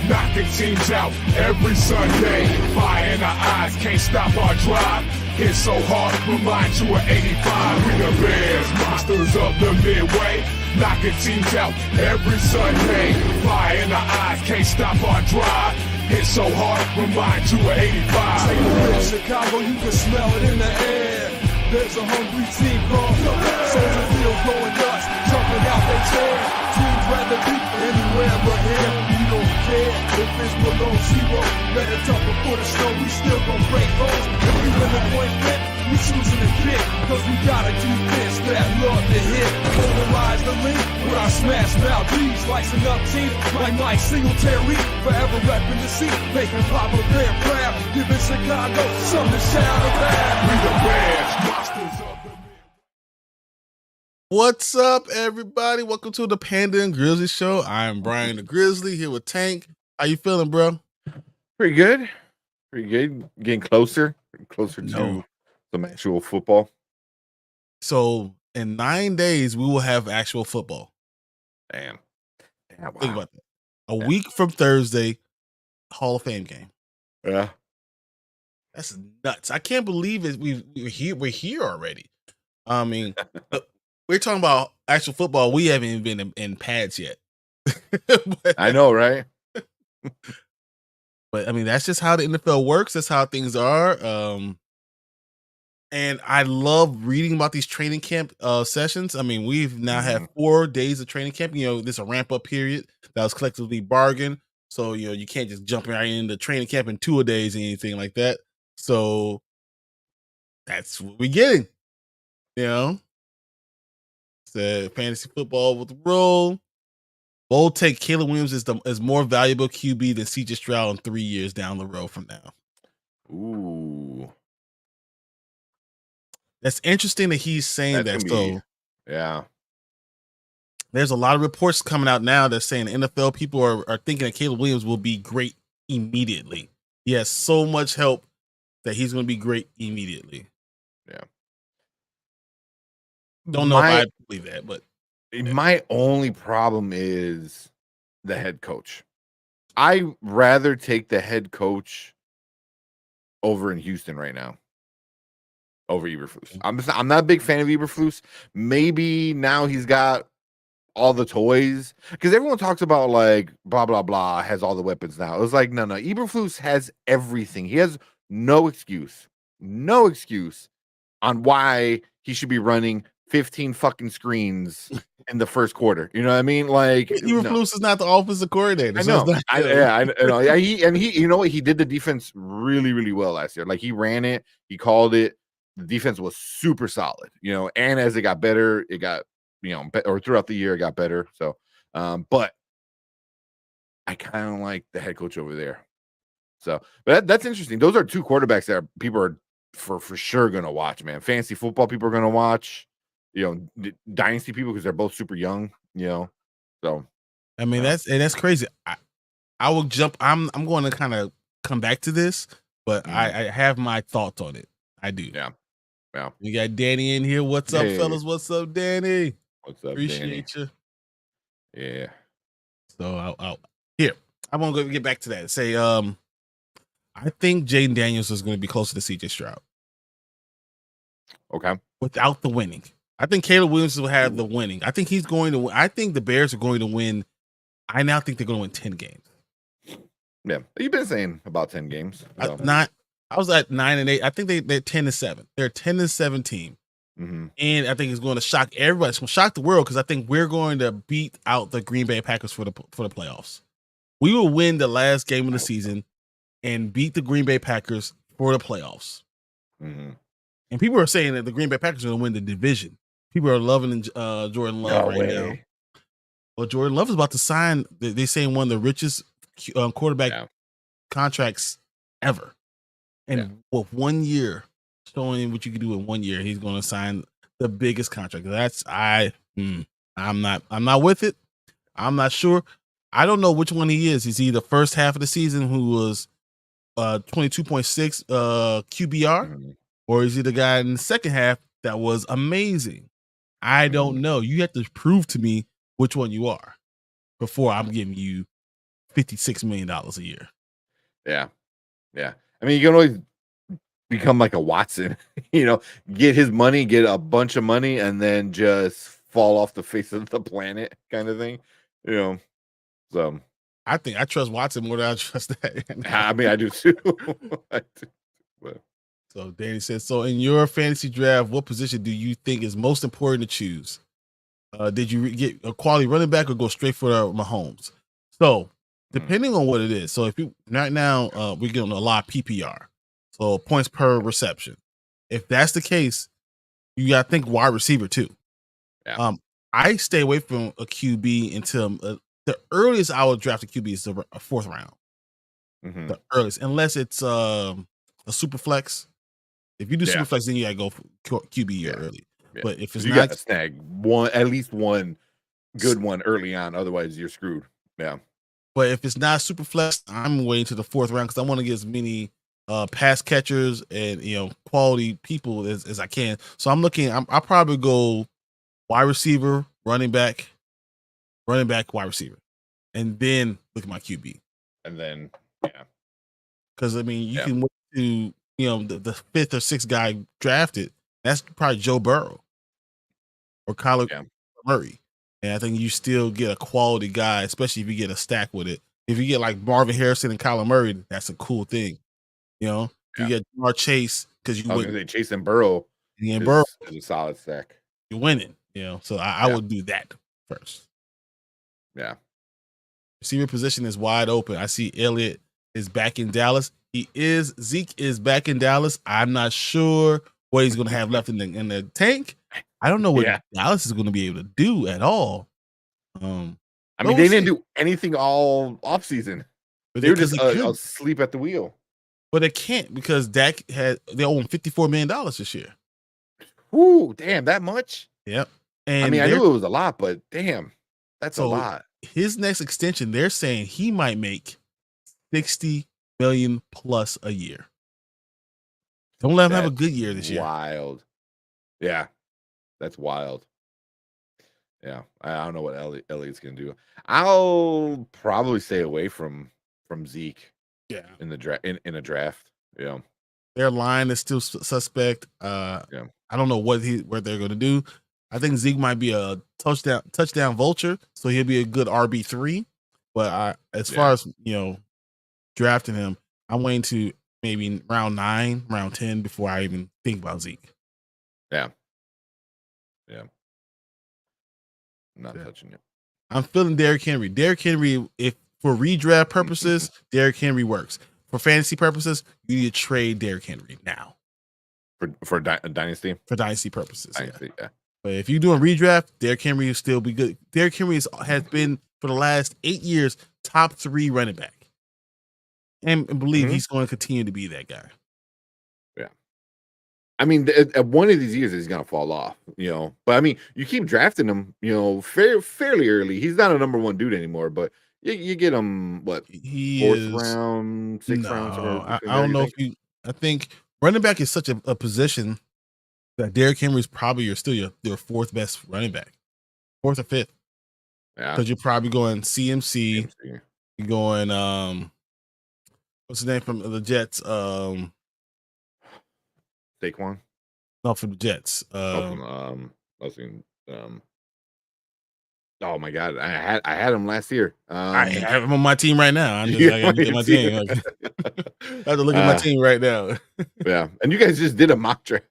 knocking teams out every Sunday. Fire in our eyes, can't stop our drive. Hit so hard, remind you of 85. We the Bears, monsters of the Midway. Knocking teams out every Sunday. Fire in our eyes, can't stop our drive. Hit so hard, remind you of 85. Take a look, Chicago, you can smell it in the air. There's a hungry team called the Soldier Field going nuts, jumping out they chair. Teams rather be anywhere but here. We don't care if it's below zero. Better tougher for the snow, we still gon' break holes. If we win the point flip, we choosing to kick. Cause we got a defense that love to hit. Polarize the link with our smash mouth D's. Slicing up teams like Mike Singletary. Forever repping the seat, making Papa Bear proud. Giving Chicago something to shout about. We the Bears, monsters of the What's up, everybody? Welcome to the Panda and Grizzly Show. I'm Brian the Grizzly here with Tank. How you feeling, bro? Pretty good. Pretty good. Getting closer to some actual football. So in 9 days, we will have actual football. Damn. Wow. Think about that. A week from Thursday, Hall of Fame game. Yeah. That's nuts. I can't believe it. We're here already. I mean, we're talking about actual football. We haven't even been in pads yet. I know, right? But I mean, that's just how the NFL works. That's how things are. And I love reading about these training camp sessions. I mean, we've now had 4 days of training camp. You know, this is a ramp up period that was collectively bargained. So, you know, you can't just jump right into training camp in 2 days or anything like that. So that's what we're getting. You know, it's fantasy football with the roll. Bold take: Caleb Williams is more valuable QB than CJ Stroud in 3 years down the road from now. Ooh. That's interesting that he's saying that. So, yeah. There's a lot of reports coming out now that saying NFL people are thinking that Caleb Williams will be great immediately. He has so much help that he's going to be great immediately. Yeah. Don't know if I believe that, but my only problem is the head coach. I rather take the head coach over in Houston right now. Over Eberflus. I'm not a big fan of Eberflus. Maybe now he's got all the toys, because everyone talks about like blah blah blah has all the weapons now. It was like no. Eberflus has everything. He has no excuse on why he should be running 15 fucking screens in the first quarter. You know what I mean? Like Eberflus is not the offensive coordinator. I know. I know. Yeah, he you know what? He did the defense really, really well last year. Like he ran it, he called it. The defense was super solid, you know, and as it got better, it got, you know, or throughout the year, it got better. So, but I kind of like the head coach over there. So, but that's interesting. Those are two quarterbacks that people are for sure going to watch, man. Fantasy football people are going to watch, you know, dynasty people, because they're both super young, you know. So, I mean, that's crazy. I will jump. I'm going to kind of come back to this, but I have my thoughts on it. I do. Yeah. Yeah. We got Danny in here. What's up, fellas? What's up, Danny? What's up, Appreciate Danny? you. Yeah. So here. I'm gonna go get back to that. Say, I think Jaden Daniels is going to be closer to CJ Stroud. Okay. Without the winning, I think Caleb Williams will have the winning. I think he's going to. I think the Bears are going to win. I now think they're going to win 10 games. Yeah, you've been saying about 10 games. So. I was at 9-8. I think they're 10-7. They're a 10-7 team. Mm-hmm. And I think it's going to shock everybody. It's going to shock the world, because I think we're going to beat out the Green Bay Packers for the playoffs. We will win the last game of the season and beat the Green Bay Packers for the playoffs. Mm-hmm. And people are saying that the Green Bay Packers are going to win the division. People are loving Jordan Love now. Well, Jordan Love is about to sign. They're saying one of the richest quarterback contracts ever. And with 1 year, showing him what you can do in 1 year, he's going to sign the biggest contract. I'm not with it. I'm not sure. I don't know which one he is. Is he the first half of the season who was 22.6 QBR, or is he the guy in the second half that was amazing? I don't know. You have to prove to me which one you are before I'm giving you $56 million a year. Yeah. I mean, you can always become like a Watson, get his money, get a bunch of money, and then just fall off the face of the planet, kind of thing. So I think I trust Watson more than I trust that. I mean, I do too. But. So Danny says, so in your fantasy draft, what position do you think is most important to choose? Did you get a quality running back or go straight for Mahomes? So depending on what it is. So if you right now, we're getting a lot of PPR, so points per reception. If that's the case, you got to think wide receiver too. Yeah. I stay away from a QB until the earliest I would draft a QB is the fourth round. The earliest, unless it's a super flex. If you do super flex, then you gotta go for QB early. Yeah. But if it's you not, got to snag at least one good one early on, otherwise you're screwed. Yeah. But if it's not super flex, I'm waiting to the fourth round because I want to get as many pass catchers and quality people as I can. So I'm looking. I'll probably go wide receiver, running back, wide receiver, and then look at my QB. And then because I mean you can wait to the fifth or sixth guy drafted. That's probably Joe Burrow or Kyler Murray. And I think you still get a quality guy, especially if you get a stack with it. If you get like Marvin Harrison and Kyler Murray, that's a cool thing. If you get Jamar Chase, because you win. Chase and Burrow is a solid stack. You're winning, So I would do that first. Yeah. Receiver position is wide open. I see Elliott is back in Dallas. Zeke is back in Dallas. I'm not sure what he's going to have left in the tank. I don't know what Dallas is going to be able to do at all. I mean, they didn't do anything all offseason. They were just asleep at the wheel. But they can't because they owe him $54 million this year. Ooh, damn, that much? Yep. And I mean, I knew it was a lot, but damn, that's a lot. His next extension, they're saying he might make $60 million plus a year. Don't let him have a good year this year. Wild. Yeah. That's wild. Yeah. I don't know what Elliott's gonna do. I'll probably stay away from Zeke. Yeah. In a draft. Yeah. Their line is still suspect. I don't know what they're gonna do. I think Zeke might be a touchdown vulture, so he'll be a good RB3. But as far as drafting him, I'm waiting to maybe round 9, round 10 before I even think about Zeke. Yeah. I'm not touching it. I'm feeling Derrick Henry. Derrick Henry, if for redraft purposes, Derrick Henry works. For fantasy purposes, you need to trade Derrick Henry now. For dynasty? For dynasty purposes. Dynasty, yeah. But if you're doing redraft, Derrick Henry will still be good. Derrick Henry has been, for the last 8 years, top 3 running back. And believe he's going to continue to be that guy. Yeah. I mean, at one of these years, he's going to fall off, But I mean, you keep drafting him, fairly early. He's not a number 1 dude anymore, but you get him, what, fourth round, sixth round? I don't know I think running back is such a position that Derrick Henry is probably your 4th best running back. 4th or 5th. Yeah. Because you're probably going CMC. You're going, what's his name from the Jets? Saquon? No, from the Jets. Oh my God, I had him last year. I have him on my team right now. I got to look at my team. I have to look at my team right now. Yeah, and you guys just did a mock draft.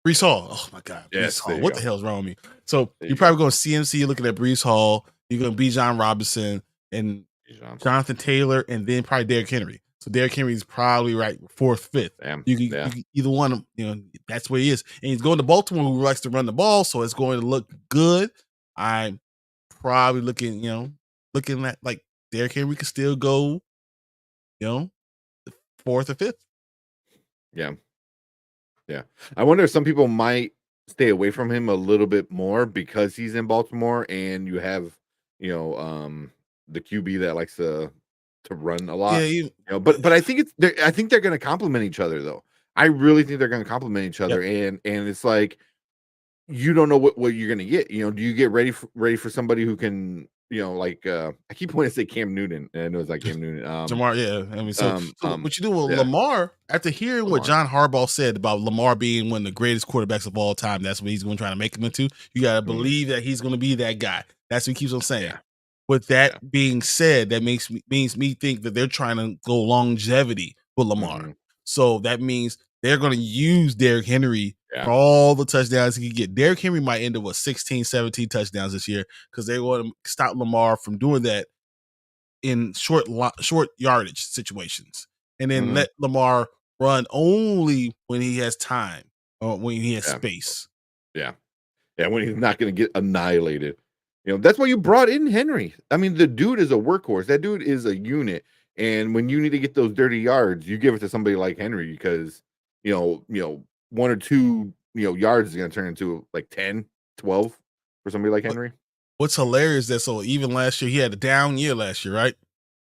Breece Hall. Oh my God, Breece Hall. What the hell's wrong with me? So you're probably going CMC. You're looking at Breece Hall. You're going to Bijan Robinson and Jonathan Taylor, and then probably Derrick Henry. So Derrick Henry is probably right 4th, 5th. You can either one, that's where he is. And he's going to Baltimore, who likes to run the ball, so it's going to look good. I'm probably looking at like Derrick Henry could still go, the 4th or 5th. Yeah. I wonder if some people might stay away from him a little bit more because he's in Baltimore, and you have, the QB that likes to run a lot. But I think I think they're going to complement each other, though. I really think they're going to complement each other, and it's like, you don't know what you're gonna get. You know, do you get ready for somebody who can, like I keep wanting to say Cam Newton, and I know it's like Cam Newton. Jamar, yeah. I mean, so what you do with yeah. Lamar, after hearing what John Harbaugh said about Lamar being one of the greatest quarterbacks of all time, that's what he's going to try to make him into. You got to believe that he's going to be that guy. That's what he keeps on saying. Yeah. With that being said, that means me think that they're trying to go longevity with Lamar. So that means they're going to use Derrick Henry for all the touchdowns he can get. Derrick Henry might end up with 16, 17 touchdowns this year because they want to stop Lamar from doing that in short yardage situations, and then let Lamar run only when he has time or when he has space. Yeah, when he's not going to get annihilated. That's why you brought in Henry. I mean, the dude is a workhorse. That dude is a unit. And when you need to get those dirty yards, you give it to somebody like Henry because, 1 or 2, yards is going to turn into like 10, 12 for somebody like Henry. What's hilarious that so even last year, he had a down year last year, right?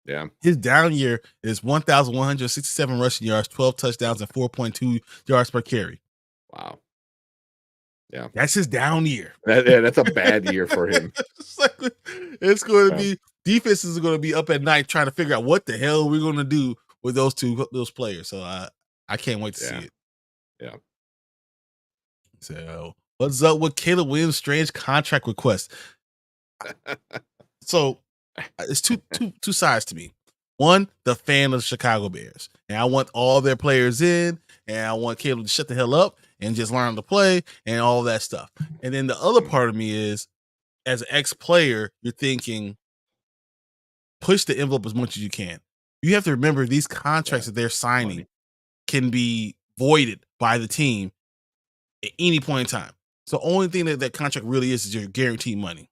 Yeah. His down year is 1,167 rushing yards, 12 touchdowns, and 4.2 yards per carry. Wow. Yeah. That's his down year. That's a bad year for him. It's going to be, defenses are going to be up at night trying to figure out what the hell we're going to do with those players. So I can't wait to see it. Yeah. So what's up with Caleb Williams' strange contract request? So it's two sides to me. One, the fan of the Chicago Bears, and I want all their players in, and I want Caleb to shut the hell up and just learn to play and all that stuff. And then the other part of me is, as an ex-player, you're thinking, push the envelope as much as you can. You have to remember these contracts that they're signing can be voided by the team at any point in time. So the only thing that contract really is your guaranteed money.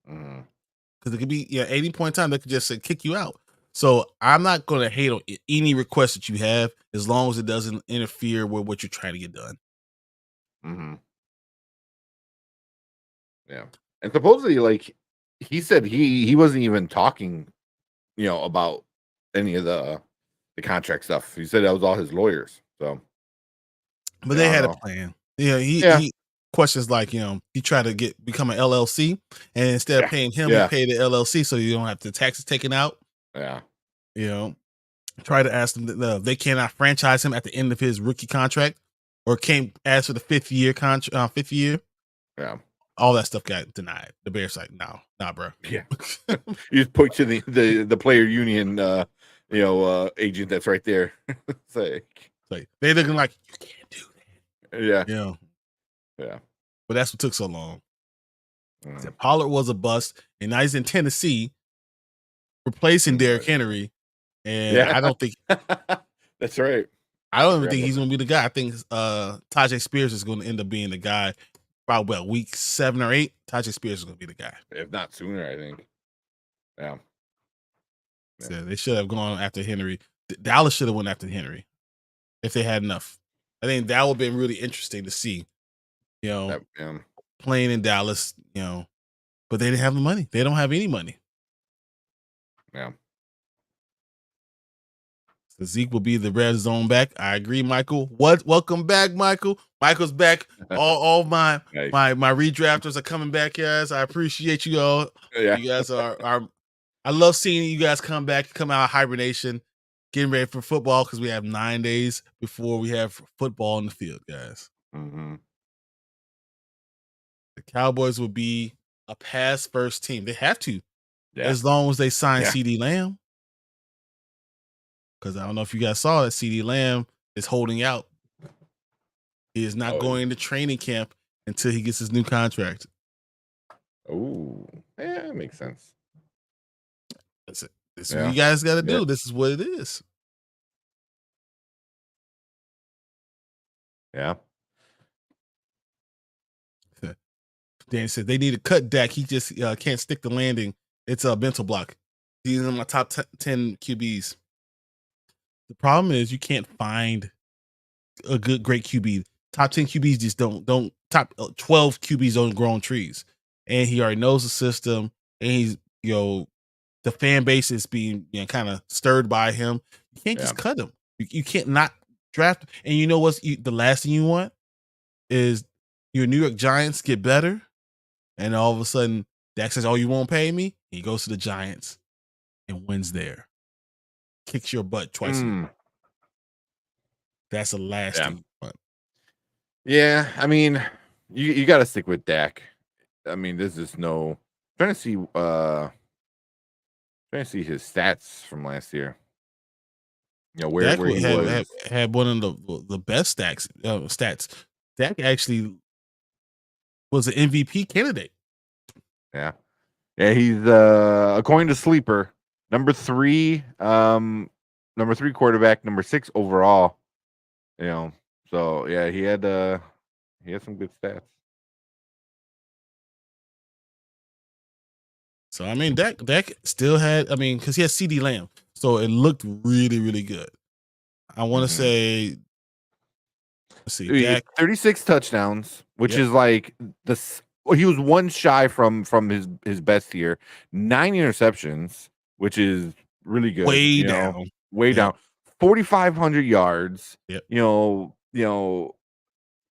Because it could be any point in time they could just say kick you out. So I'm not going to hate on any request that you have as long as it doesn't interfere with what you're trying to get done. Yeah. And supposedly, like, he said he wasn't even talking, about any of the contract stuff. He said that was all his lawyers. So, but they had a plan. He questions like, he tried to become an LLC, and instead of paying him, he paid the LLC so you don't have the taxes taken out. Yeah. Try to ask them that they cannot franchise him at the end of his rookie contract, or can't ask for the fifth year. Yeah. All that stuff got denied. The Bears like, nah, bro. Yeah. You just point to the player union, agent that's right there. It's like they looking like, you can't do that. Yeah. Yeah. But that's what took so long. Pollard was a bust, and now he's in Tennessee, replacing Derrick Henry. And I don't think that's right. I don't even think he's going to be the guy. I think Tajay Spears is going to end up being the guy. Probably week 7 or 8. Tajay Spears is going to be the guy, if not sooner. I think. Yeah. So they should have gone after Henry. Dallas should have went after Henry if they had enough. I think that would have been really interesting to see. Playing in Dallas, but they didn't have the money. They don't have any money. Yeah. So Zeke will be the red zone back. I agree, Michael. Welcome back, Michael. Michael's back. All my redrafters are coming back, guys. I appreciate you all. Yeah. You guys are I love seeing you guys come back, come out of hibernation, getting ready for football, because we have 9 days before we have football in the field, guys. The Cowboys will be a pass first team. They have to, as long as they sign CeeDee Lamb. Because I don't know if you guys saw that CeeDee Lamb is holding out. He is not going into training camp until he gets his new contract. Oh, yeah, that makes sense. That's it. This is what you guys got to do. This is what it is. Yeah. Danny said they need to cut Dak. He just can't stick the landing. It's a mental block. He's in my top 10 QBs. The problem is you can't find a great QB. Top 10 QBs just don't top 12 QBs don't grow on trees. And he already knows the system, and he's the fan base is being kind of stirred by him. You can't just cut him. You can't not draft. And you know what's the last thing you want is your New York Giants get better, and all of a sudden Dak says, "Oh, you won't pay me." He goes to the Giants and wins there, kicks your butt twice a year. That's a lasting one. Yeah, I mean, you got to stick with Dak. I mean, there's just no trying to see his stats from last year. You know where Dak he was. had one of the best stats. Dak actually was an MVP candidate. Yeah, he's according to Sleeper, number 3 quarterback, number 6 overall. You know, so yeah, he had some good stats. So I mean, Dak still had. I mean, because he had CD Lamb, so it looked really, really good. I want to say, let's see, Dak 36 touchdowns, which is like he was one shy from his best year. 9 interceptions, which is really good. way down. Way down. 4,500 yards. Yep. You know,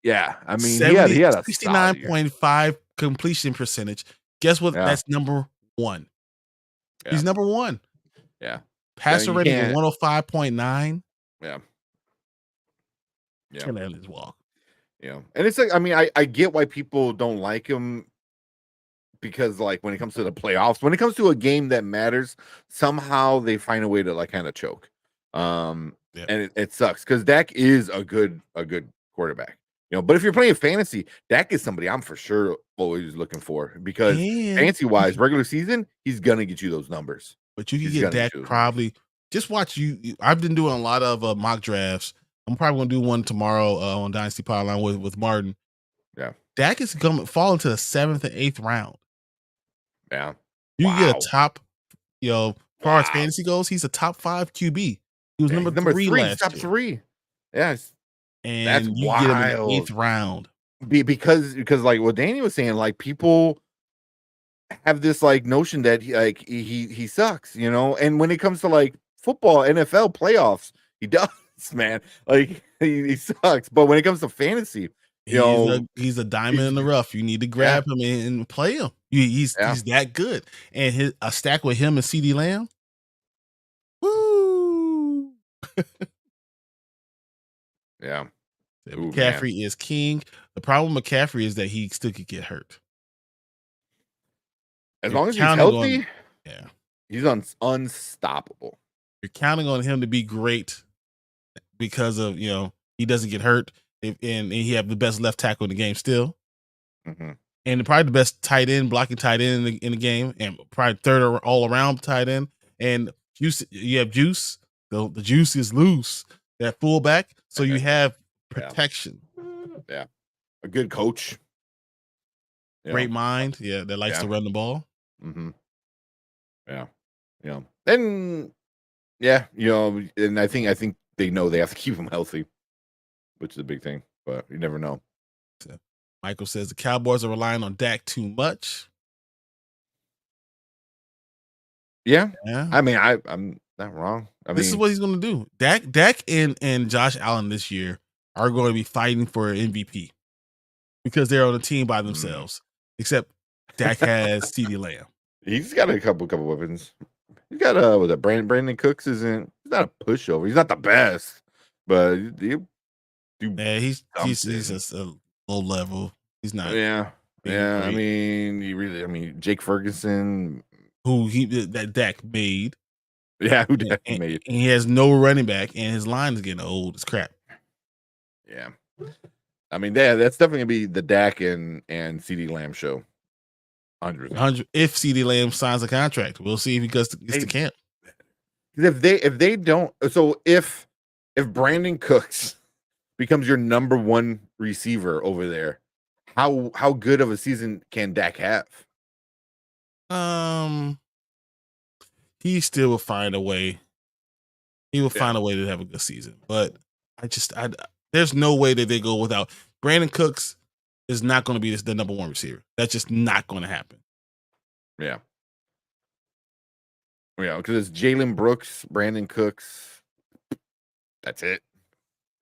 yeah. I mean, he had a 69.5 completion percentage. Guess what? Yeah. That's number 1. Yeah. He's number 1. Yeah. Passer rating of 105.9. Yeah. Yeah. Can't let his walk. Yeah. And it's like, I mean, I get why people don't like him, because like when it comes to the playoffs, when it comes to a game that matters, somehow they find a way to like kind of choke. And it sucks because Dak is a good quarterback. But if you're playing fantasy, Dak is somebody I'm for sure always looking for, because fantasy wise, regular season, he's gonna get you those numbers. But you can get Dak probably. Just watch you. I've been doing a lot of mock drafts. I'm probably gonna do one tomorrow on Dynasty Pipeline with Martin. Yeah, Dak is fall into the 7th and 8th round. Yeah, you get a top. As far as fantasy goes, he's a top 5 QB. He was number 3 last top year. 3. Yes, and that's you wild. Get him in the 8th round. Because like what Danny was saying, like people have this like notion that he sucks, and when it comes to like football, NFL playoffs, he does, man. Like he sucks. But when it comes to fantasy, he's a diamond in the rough. You need to grab him and play him. He's that good. And a stack with him and CD Lamb. Woo! Yeah. McCaffrey is king. The problem with McCaffrey is that he still could get hurt. As long as he's healthy, he's unstoppable. You're counting on him to be great because of he doesn't get hurt, and he have the best left tackle in the game still, and probably the best tight end, blocking tight end in the game, and probably third all around tight end. And you have Juice. The juice is loose. That fullback, so you have protection. Yeah, a good coach. Great mind, that likes to run the ball. Yeah. And and I think they know they have to keep him healthy, which is a big thing, but you never know. So, Michael says the Cowboys are relying on Dak too much. Yeah. I mean, I'm not wrong. This is what he's going to do. Dak and Josh Allen this year are going to be fighting for an MVP because they're on a team by themselves. Except Dak has CeeDee Lamb. He's got a couple weapons. He's got Brandon Cooks he's not a pushover. He's not the best, but he's just a low level. He's not. Yeah. I mean, Jake Ferguson, who that Dak made. Yeah, who Dak made. And he has no running back, and his line is getting old as crap. Yeah. I mean, that's definitely gonna be the Dak and CeeDee Lamb show. 100. If CeeDee Lamb signs a contract, we'll see if he gets to camp. If they don't, so if Brandon Cooks becomes your number 1 receiver over there, how good of a season can Dak have? He still will find a way. He will find a way to have a good season, but there's no way that they go without Brandon Cooks. Is not going to be the number 1 receiver. That's just not going to happen. Yeah. Because it's Jalen Brooks, Brandon Cooks. That's it.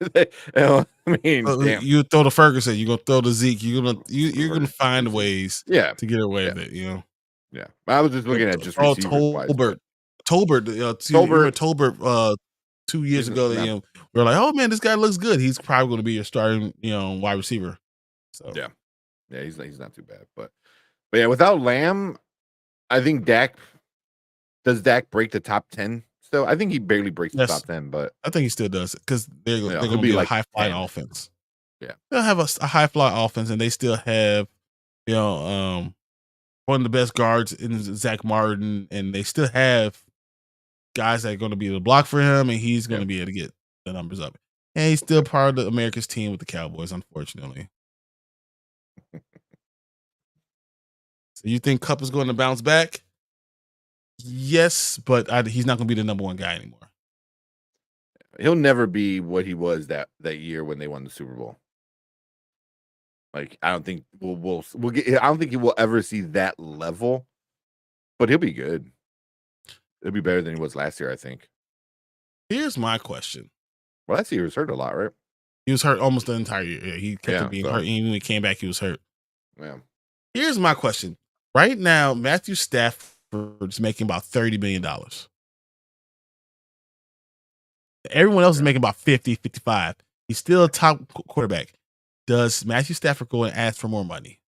I mean, damn. You throw to Ferguson, you're gonna throw to Zeke, you're gonna find ways Yeah. to get away with it, you know. Yeah. I was just looking at just Oh, receivers wise. Tolbert, remember Tolbert 2 years ago that we were like, oh man, this guy looks good. He's probably gonna be your starting, wide receiver. So yeah, he's not too bad. But yeah, without Lamb, I think Dak break the top 10 still? I think he barely breaks the top 10, but I think he still does it because they're gonna be like a high flying offense. Yeah, they'll have a high flying offense, and they still have one of the best guards in Zach Martin, and they still have guys that are going to be able to block for him, and he's going to be able to get the numbers up. And he's still part of the America's team with the Cowboys, unfortunately. So you think Kupp is going to bounce back? Yes, but he's not going to be the number one guy anymore. He'll never be what he was that year when they won the Super Bowl. Like, I don't think we'll get. I don't think he will ever see that level, but he'll be good. It'll be better than he was last year, I think. Here's my question. Well, last year he was hurt a lot, right? He was hurt almost the entire year. He kept being hurt. Even when he came back, he was hurt. Yeah. Here's my question. Right now, Matthew Stafford is making about $30 million. Everyone else is making about 50, 55. He's still a top quarterback. Does Matthew Stafford go and ask for more money?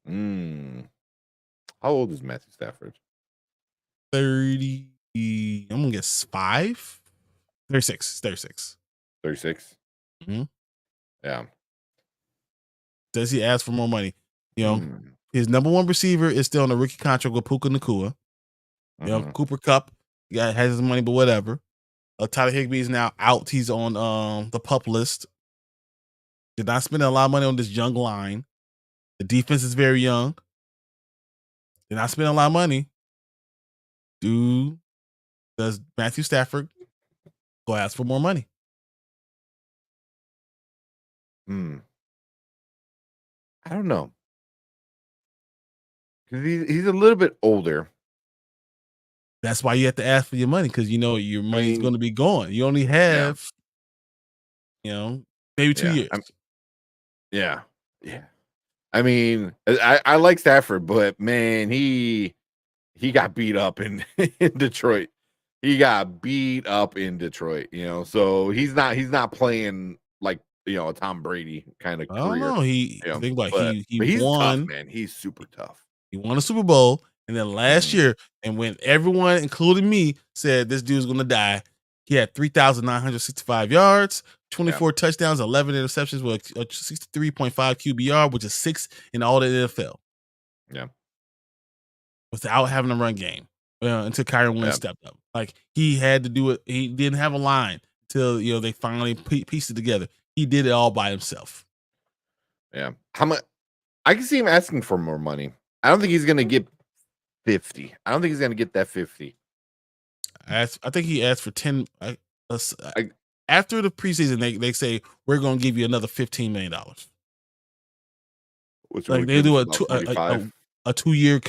How old is Matthew Stafford? 30. I'm going to guess 5? 36. 36. 36? Mm-hmm. Yeah. Does he ask for more money? His number one receiver is still on a rookie contract with Puka Nacua. Cooper Kupp has his money, but whatever. Tyler Higbee is now out. He's on the PUP list. They're not spending a lot of money on this young line. The defense is very young. They're not spending a lot of money. Does Matthew Stafford go ask for more money? I don't know. Because he's a little bit older. That's why you have to ask for your money, because your money's going to be gone. You only have, maybe 2 years. Yeah. I mean, I like Stafford, but man, he got beat up in Detroit. He got beat up in Detroit, so he's not playing like a Tom Brady kind of career. I don't know. He he's won, tough, man. He's super tough. He won a Super Bowl, and then last year, and when everyone, including me, said this dude's gonna die, he had 3,965 yards, 24 touchdowns, 11 interceptions with a 63.5 QBR, which is 6th in all the NFL. Yeah. Without having a run game until Kyrie Williams stepped up. Like, he had to do it. He didn't have a line until they finally pieced it together. He did it all by himself. Yeah. How much? I can see him asking for more money. I don't think he's gonna get 50. I don't think he's gonna get that 50. I think he asked for 10. After the preseason, they say we're going to give you another $15 million. Like, they do a 2-year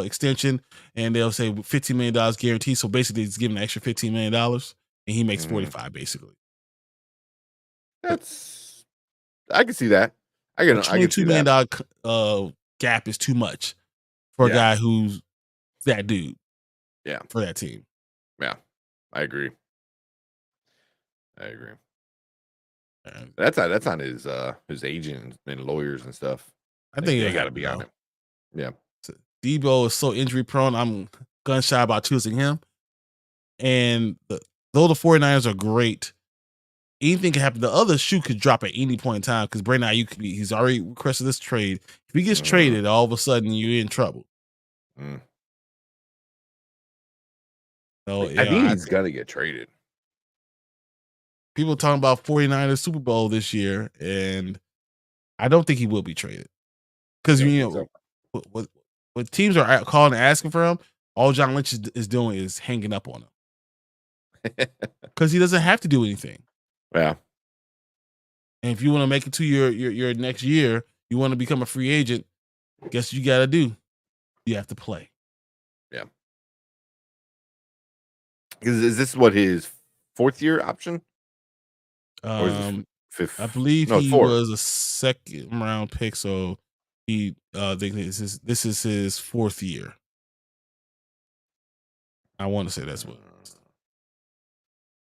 extension, and they'll say $15 million guaranteed. So basically, it's giving an extra $15 million, and he makes 45 basically. I can see that. $22 million gap is too much for a guy who's that dude. Yeah, for that team. Yeah, I agree. That's on his agent and lawyers and stuff. I think they got to be on it. Yeah. So Debo is so injury prone. I'm gun shy about choosing him. And though the 49ers are great, anything can happen. The other shoe could drop at any point in time, because Brandon Ayuk, he's already requested this trade. If he gets traded, all of a sudden you're in trouble. So, I think he's got to get traded. People talking about 49ers Super Bowl this year, and I don't think he will be traded. Because, what teams are calling and asking for him, all John Lynch is doing is hanging up on him. Because he doesn't have to do anything. Yeah. And if you want to make it to your next year, you want to become a free agent, guess what you got to do? You have to play. Yeah. Is this what his 4th year option? Or is this fifth? I believe No, he fourth. was a second round pick, so he this is his 4th year. I want to say that's what.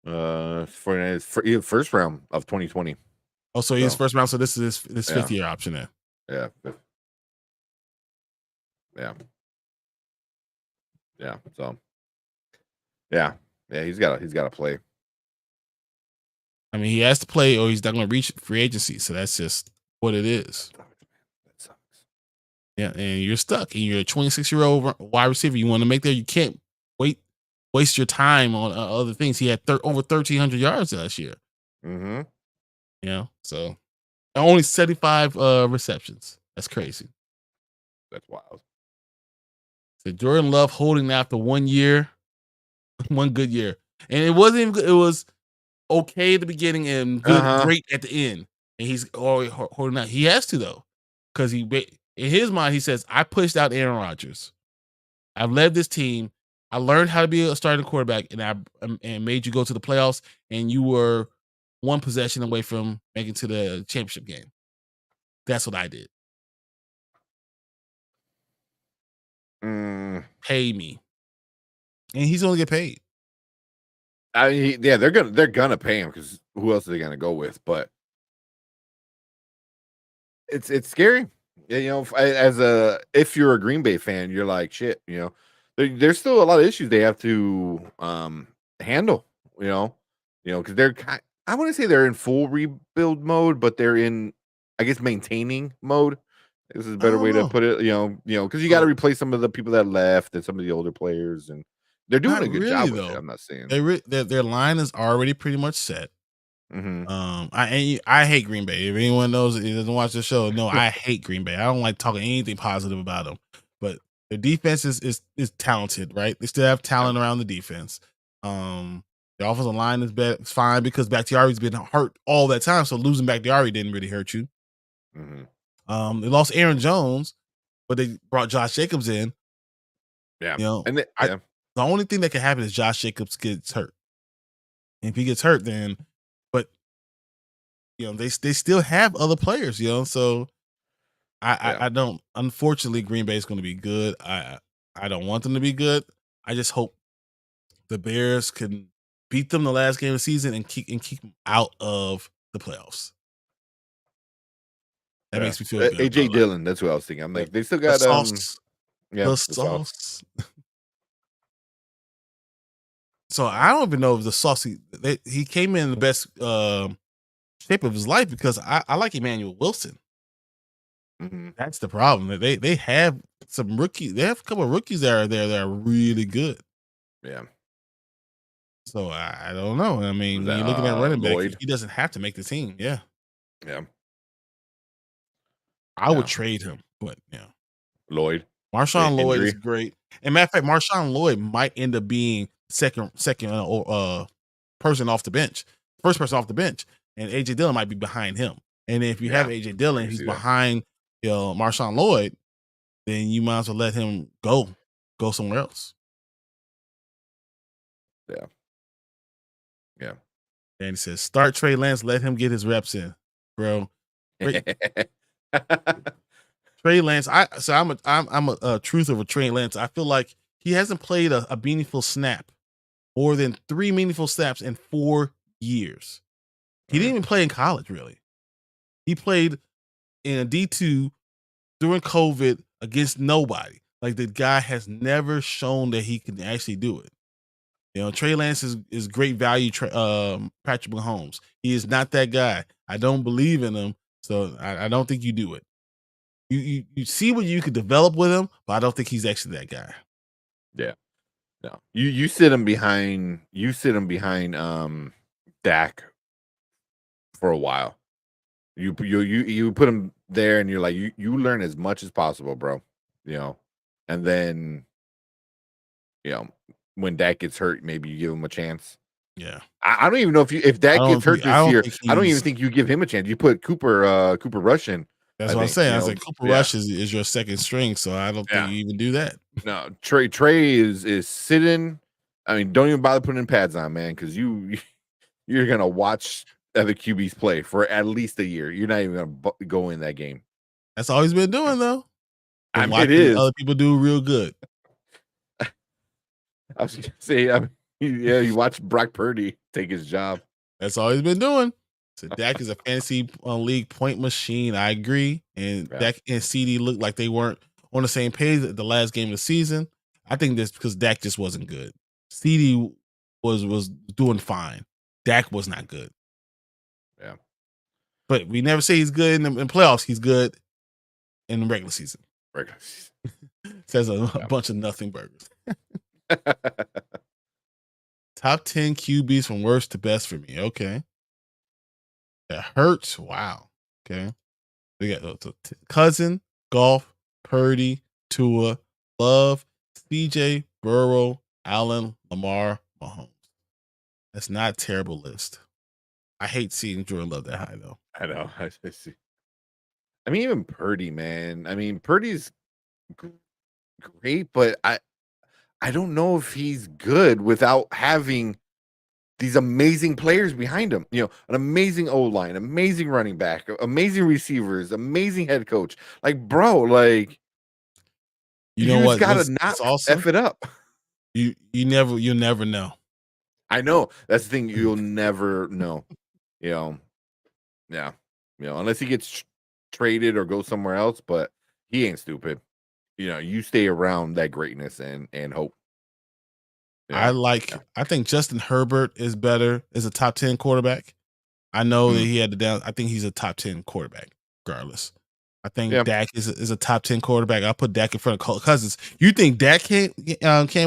For his first round of 2020. Oh, so he's first round. So this is his 5th year option then. Yeah. Yeah. Yeah. So. Yeah. He's got to play. I mean, he has to play, or he's not going to reach free agency. So that's just what it is. That sucks. Yeah, and you're stuck. And you're a 26-year-old wide receiver. You want to make there. You can't waste your time on other things. He had over 1,300 yards last year. Mm-hmm. You know, so only 75 receptions. That's crazy. That's wild. So Jordan Love holding after 1 year, one good year, and it wasn't even good. It was okay at the beginning and good, great at the end. And he's always holding out. He has to though, because in his mind he says, "I pushed out Aaron Rodgers. I've led this team. I learned how to be a starting quarterback, and made you go to the playoffs, and you were one possession away from making to the championship game. That's what I did. Pay me." And he's gonna get paid. I mean, yeah, they're gonna pay him, because who else are they gonna go with? But it's scary. Yeah, you know, if you're a Green Bay fan, you're like, shit. You know, there's still a lot of issues they have to handle. You know, because they're I wouldn't say they're in full rebuild mode, but they're in, I guess, maintaining mode. This is a better way to put it. You know, because you got to replace some of the people that left and some of the older players, and they're doing a good job with it. I'm not saying their line is already pretty much set. Mm-hmm. I hate Green Bay. If anyone knows it doesn't watch the show, no, I hate Green Bay. I don't like talking anything positive about them. But their defense is talented, right? They still have talent around the defense. The offensive line is fine, because Bakhtiari's been hurt all that time, so losing Bakhtiari didn't really hurt you. Mm-hmm. They lost Aaron Jones, but they brought Josh Jacobs in. Yeah, you know, and the only thing that can happen is Josh Jacobs gets hurt. And if he gets hurt, then, but you know, they still have other players, you know. So I don't. Unfortunately, Green Bay is going to be good. I don't want them to be good. I just hope the Bears can beat them the last game of the season and keep them out of the playoffs. That makes me feel good. AJ Dillon, that's who I was thinking. I'm like, they still got the sauce. So I don't even know if the sauce he came in the best shape of his life, because I like Emmanuel Wilson. Mm-hmm. That's the problem. They have some rookies. They have a couple of rookies that are there that are really good. Yeah. So I don't know. I mean, when you're looking at running back, he doesn't have to make the team. Yeah. Yeah. I would trade him, but yeah. Lloyd. Marshawn Lloyd is great. And matter of fact, Marshawn Lloyd might end up being second person off the bench, first person off the bench, and AJ Dillon might be behind him. And if you have AJ Dillon, he's behind Marshawn Lloyd, then you might as well let him go somewhere else. Yeah. Yeah. And he says, start Trey Lance, let him get his reps in, bro. Trey Lance, I'm a truth of a Trey Lance. I feel like he hasn't played a meaningful snap, more than 3 meaningful snaps in 4 years. He didn't even play in college, really. He played in a D2 during COVID against nobody. Like, the guy has never shown that he can actually do it. You know, Trey Lance is great value. Patrick Mahomes, he is not that guy. I don't believe in him, so I don't think you do it. You see what you could develop with him, but I don't think he's actually that guy. Yeah, no. You sit him behind. Dak for a while. You put him there, and you're like, you learn as much as possible, bro. You know, and then, you know, when Dak gets hurt, maybe you give him a chance. Yeah, I don't even know if Dak gets hurt this year. I don't even think you give him a chance. You put Cooper Rush in. That's what I'm saying. I said Cooper Rush is your second string, so I don't think you even do that. No, Trey is sitting. I mean, don't even bother putting pads on, man, because you're gonna watch other QBs play for at least a year. You're not even gonna go in that game. That's all he's been doing though. I mean, it Watching is. other people do real good. I was gonna say, yeah, you watch Brock Purdy take his job. That's all he's been doing. So Dak is a fantasy league point machine. I agree. And Dak and CD looked like they weren't on the same page at the last game of the season. I think that's because Dak just wasn't good. CD was doing fine. Dak was not good. Yeah. But we never say he's good in playoffs. He's good in the regular season. Says a bunch of nothing burgers. Top 10 QBs from worst to best for me. Okay. That hurts. Wow. Okay. We got Cousin, Golf, Purdy, Tua, Love, CJ, Burrow, Allen, Lamar, Mahomes. That's not a terrible list. I hate seeing Jordan Love that high though. I know. I see. I mean, even Purdy, man. I mean, Purdy's great, but I don't know if he's good without having these amazing players behind him. You know, an amazing O-line, amazing running back, amazing receivers, amazing head coach. Like, bro, like you know what? Just gotta not F it up. You'll never know. I know. That's the thing. You'll never know. You know, yeah. You know, unless he gets traded or goes somewhere else, but he ain't stupid. You know, you stay around that greatness and hope. Yeah. I think Justin Herbert is better as a top 10 quarterback. I know that he had the down. I think he's a top 10 quarterback, regardless. I think Dak is a top 10 quarterback. I'll put Dak in front of Cousins. You think Dak can't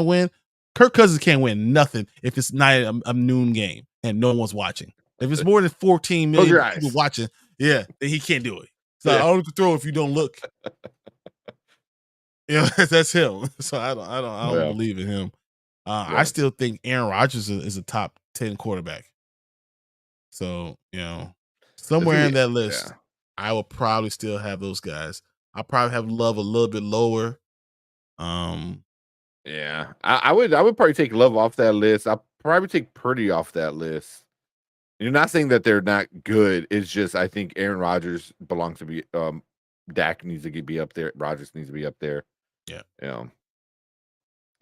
win? Kirk Cousins can't win nothing if it's not a noon game and no one's watching. If it's more than 14 million people watching, then he can't do it. So I only can throw if you don't look. Yeah, that's him. So I don't believe in him. I still think Aaron Rodgers is a top 10 quarterback. So, you know, somewhere in that list, I will probably still have those guys. I'll probably have Love a little bit lower. Yeah, I would probably take Love off that list. I'll probably take Purdy off that list. You're not saying that they're not good. It's just I think Aaron Rodgers belongs to be Dak needs to be up there. Rodgers needs to be up there. Yeah. You know.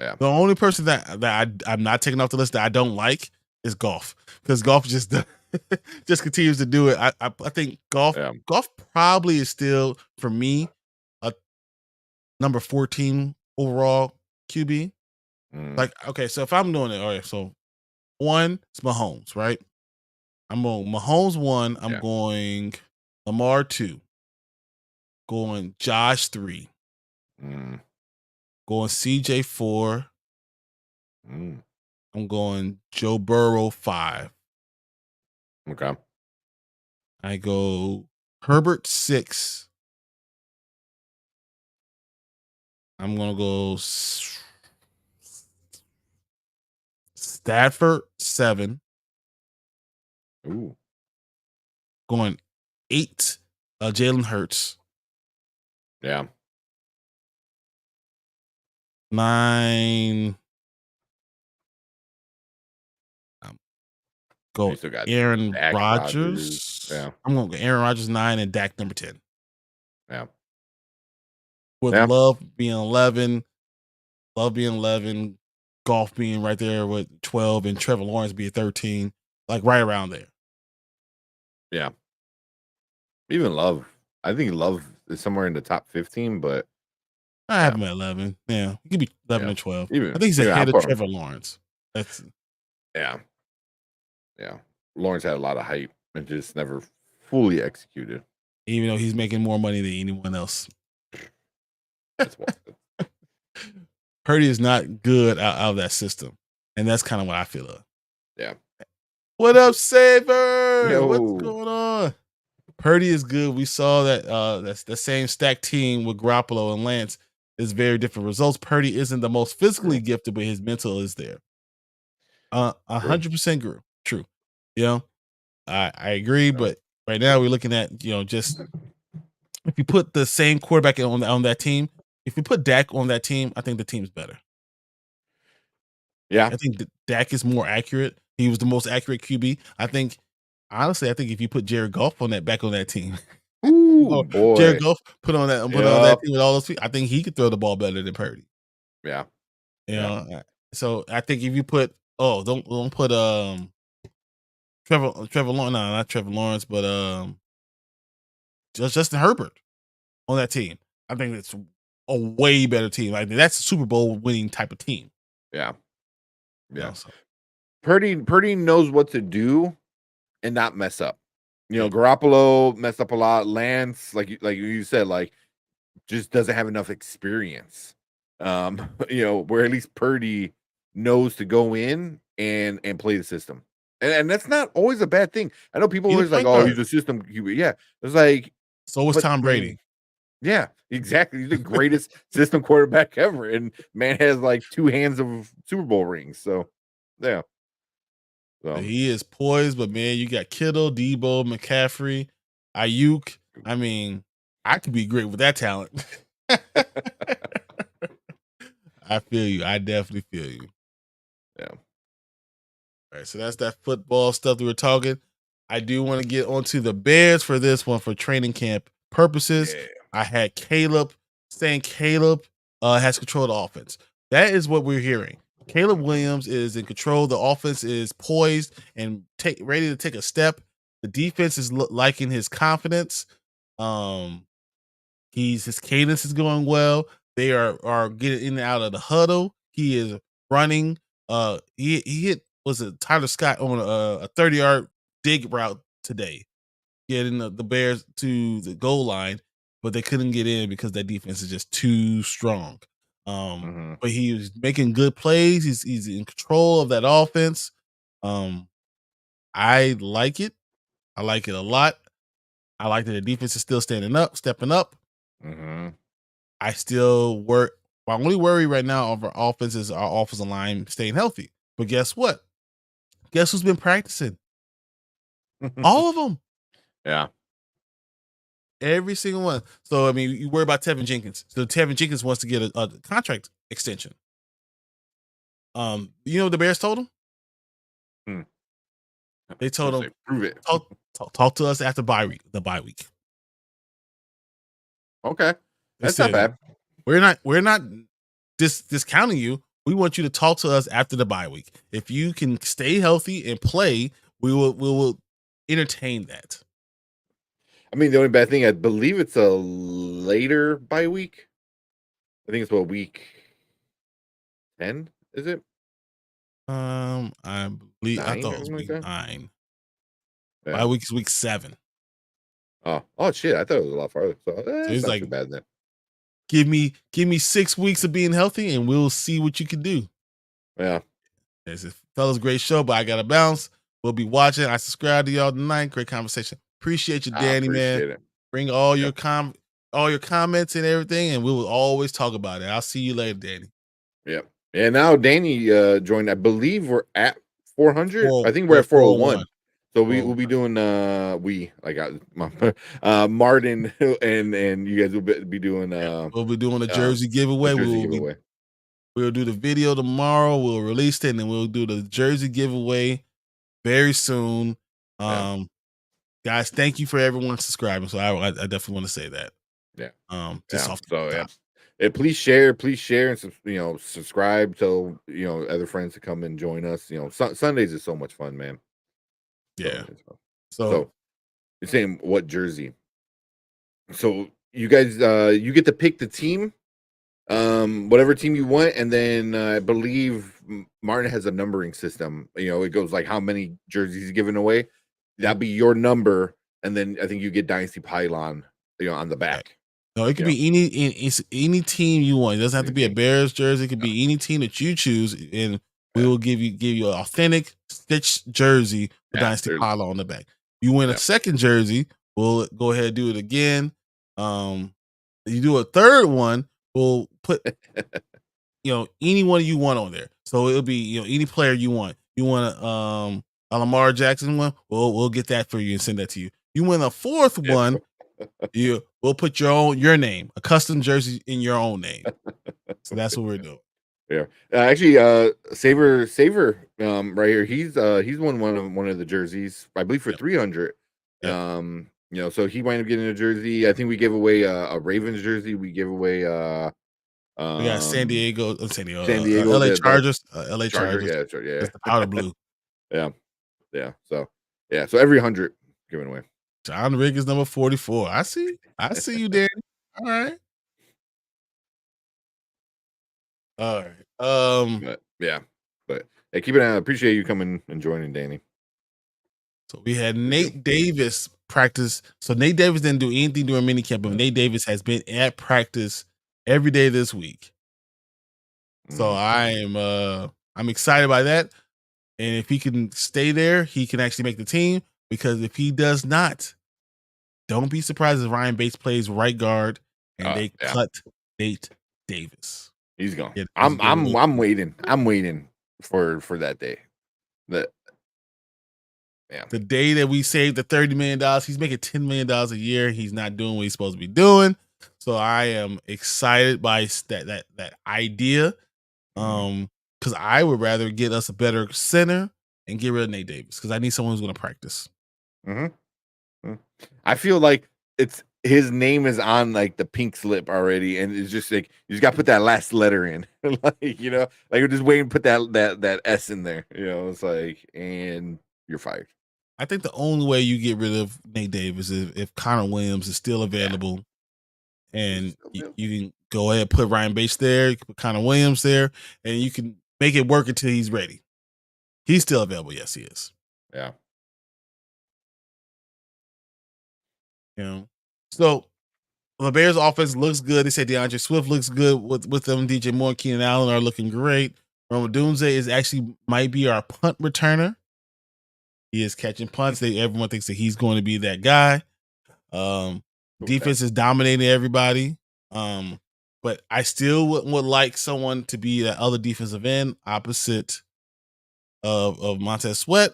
Yeah. The only person that I'm not taking off the list that I don't like is Golf, because Golf just continues to do it. I think Golf probably is still for me a number 14 overall QB. Like, okay, so if I'm doing it, all right, so 1 is Mahomes, right? I'm going Mahomes 1. I'm going Lamar 2. Going Josh 3. Going CJ 4. I'm going Joe Burrow 5. Okay. I go Herbert 6. I'm gonna go Stafford 7. Ooh. Going 8. Jalen Hurts. Yeah. 9. Go Aaron Rodgers. Yeah. I'm going to go Aaron Rodgers 9 and Dak number 10. Yeah. With Love being 11. Love being 11. Golf being right there with 12 and Trevor Lawrence being 13. Like right around there. Yeah. Even Love. I think Love is somewhere in the top 15, but I have him at 11. Yeah. He could be 11 or 12. I think he's Yeah, ahead of Trevor Lawrence. That's Yeah. Lawrence had a lot of hype and just never fully executed. Even though he's making more money than anyone else. That's Purdy is not good out of that system. And that's kind of what I feel of. Yeah. What up, Saber? Yo. What's going on? Purdy is good. We saw that that's the same stacked team with Garoppolo and Lance is very different results. Purdy isn't the most physically gifted, but his mental is there. 100% true. You know, I agree, but right now we're looking at, you know, just if you put the same quarterback on that team, if you put Dak on that team, I think the team's better. Yeah. I think Dak is more accurate. He was the most accurate QB. I think Honestly, I think if you put Jared Goff back on that team, Ooh, boy. Jared Goff put on that team with all those feet, I think he could throw the ball better than Purdy. Yeah. You know, so I think if you put don't put Trevor Lawrence, no, not Trevor Lawrence, but just Justin Herbert on that team. I think it's a way better team. Like that's a Super Bowl winning type of team. Yeah. You know, so. Purdy knows what to do and not mess up. You know, Garoppolo messed up a lot. Lance, like you said, like just doesn't have enough experience. You know, where at least Purdy knows to go in and play the system. And that's not always a bad thing. I know people always like, oh, he's a system QB. Yeah. It's like so was Tom Brady. Yeah, exactly. He's the greatest system quarterback ever. And man has like 2 hands of Super Bowl rings. So yeah. So. He is poised, but man, you got Kittle, Debo, McCaffrey, Ayuk. I mean, I could be great with that talent. I feel you. I definitely feel you. Yeah. All right, so that's that football stuff that we're talking. I do want to get onto the Bears for this one for training camp purposes. Yeah. I had Caleb saying Caleb has control of the offense. That is what we're hearing. Caleb Williams is in control. The offense is poised and ready to take a step. The defense is liking his confidence. His cadence is going well. They are getting in and out of the huddle. He is running. He hit Tyler Scott on a 30-yard dig route today, getting the Bears to the goal line, but they couldn't get in because that defense is just too strong. But he was making good plays. He's in control of that offense. I like it. I like it a lot. I like that the defense is still stepping up. I still work. My only worry right now of our offense is our offensive line staying healthy. But guess what? Guess who's been practicing? All of them. Yeah. Every single one. So, I mean, you worry about Tevin Jenkins. So, Tevin Jenkins wants to get a contract extension. You know what the Bears told him? They told him, prove it. Talk to us after the bye week. Okay. That's not bad. We're not discounting you. We want you to talk to us after the bye week. If you can stay healthy and play, we will entertain that. I mean, the only bad thing, I believe it's a later bye week. I think it's week 10, is it? I believe 9, I thought it was week 9. Yeah. Bye week is week 7. Oh shit! I thought it was a lot farther. So it's not like, too bad then. Give me 6 weeks of being healthy, and we'll see what you can do. Yeah. It's a fellas, great show, but I gotta bounce. We'll be watching. I subscribe to y'all tonight. Great conversation. Appreciate you, Danny, man. It. Bring all your comments and everything, and we will always talk about it. I'll see you later, Danny. Yep. And now Danny joined. I believe we're at 400. I think we're at 401. So we'll be doing Martin and you guys will be doing we'll be doing a jersey giveaway. We'll do the video tomorrow. We'll release it, and then we'll do the jersey giveaway very soon. Guys, thank you for everyone subscribing. So I definitely want to say that. Yeah. Just off the top. Yeah, please share and subscribe. So other friends to come and join us. Sundays is so much fun, man. Yeah. So you're saying what jersey? So you guys, you get to pick the team, whatever team you want, and then I believe Martin has a numbering system. It goes like how many jerseys he's giving away. That'd be your number, and then I think you get Dynasty Pylon, on the back. No, it could be any team you want. It doesn't have to be a Bears jersey. It could be any team that you choose, and we will give you an authentic stitched jersey with Dynasty Pylon on the back. You win a second jersey, we'll go ahead and do it again. You do a third one, we'll put any one you want on there. So it'll be any player you want. You want a Lamar Jackson one, we'll get that for you and send that to you. You win a fourth one, we'll put your name, a custom jersey in your own name. So that's what we're doing. Yeah. Actually, Saver, right here. He's won one of the jerseys, I believe, for 300. Yep. So he might up getting a jersey. I think we gave away a Ravens jersey. We gave away We got San Diego, LA Chargers, LA Chargers. Yeah, It's the powder blue. yeah. So so every 100 given away. John Rick is number 44. I see you, Danny. All right. But hey, keep it on. I appreciate you coming and joining, Danny. So we had Nate Davis practice. So Nate Davis didn't do anything during minicamp, but Nate Davis has been at practice every day this week. So I'm excited by that. And if he can stay there, he can actually make the team. Because if he does not, don't be surprised if Ryan Bates plays right guard and they cut Nate Davis. He's gone. I'm waiting. I'm waiting for that day. The day that we saved the $30 million, he's making $10 million a year. He's not doing what he's supposed to be doing. So I am excited by that idea. Because I would rather get us a better center and get rid of Nate Davis because I need someone who's going to practice. I feel like it's his name is on like the pink slip already, and it's just like you just got to put that last letter in, like we're just waiting to put that S in there. It's like, and you're fired. I think the only way you get rid of Nate Davis is if Connor Williams is still available, and you can go ahead and put Ryan Bates there, you can put Connor Williams there, and you can make it work until he's ready. He's still available. Yes, he is. Yeah. So the Bears offense looks good. They said DeAndre Swift looks good with them. DJ Moore and Keenan Allen are looking great. Roma Dunze might be our punt returner. He is catching punts. Everyone thinks that he's going to be that guy. Defense is dominating everybody. But I still would like someone to be that other defensive end opposite of Montez Sweat.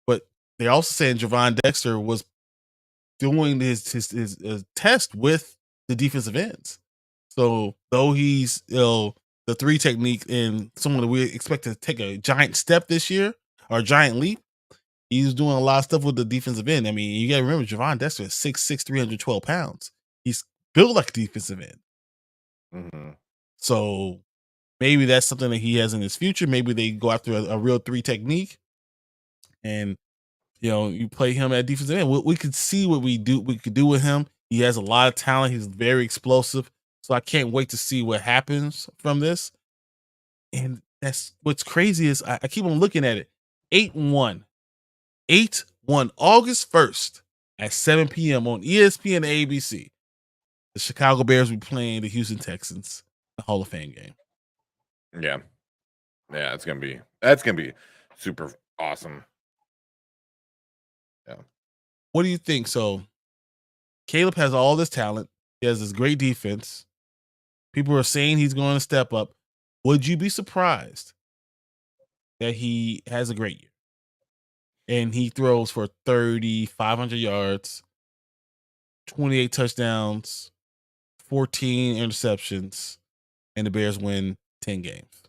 But they're also saying Javon Dexter was doing his test with the defensive ends. So though he's the 3 technique and someone that we expect to take a giant step this year or a giant leap, he's doing a lot of stuff with the defensive end. I mean, you got to remember Javon Dexter is 6'6", 312 pounds. He's built like a defensive end. So maybe that's something that he has in his future. Maybe they go after a real 3 technique and you play him at defensive end. We could see what we could do with him. He has a lot of talent. He's very explosive. So I can't wait to see what happens from this. And that's what's crazy is I keep on looking at it. 8-1. August 1st at 7 p.m. on ESPN and ABC. The Chicago Bears will be playing the Houston Texans, the Hall of Fame game. Yeah, that's gonna be super awesome. Yeah. What do you think? So Caleb has all this talent. He has this great defense. People are saying he's going to step up. Would you be surprised that he has a great year and he throws for 3,500 yards, 28 touchdowns, 14 interceptions, and the Bears win 10 games?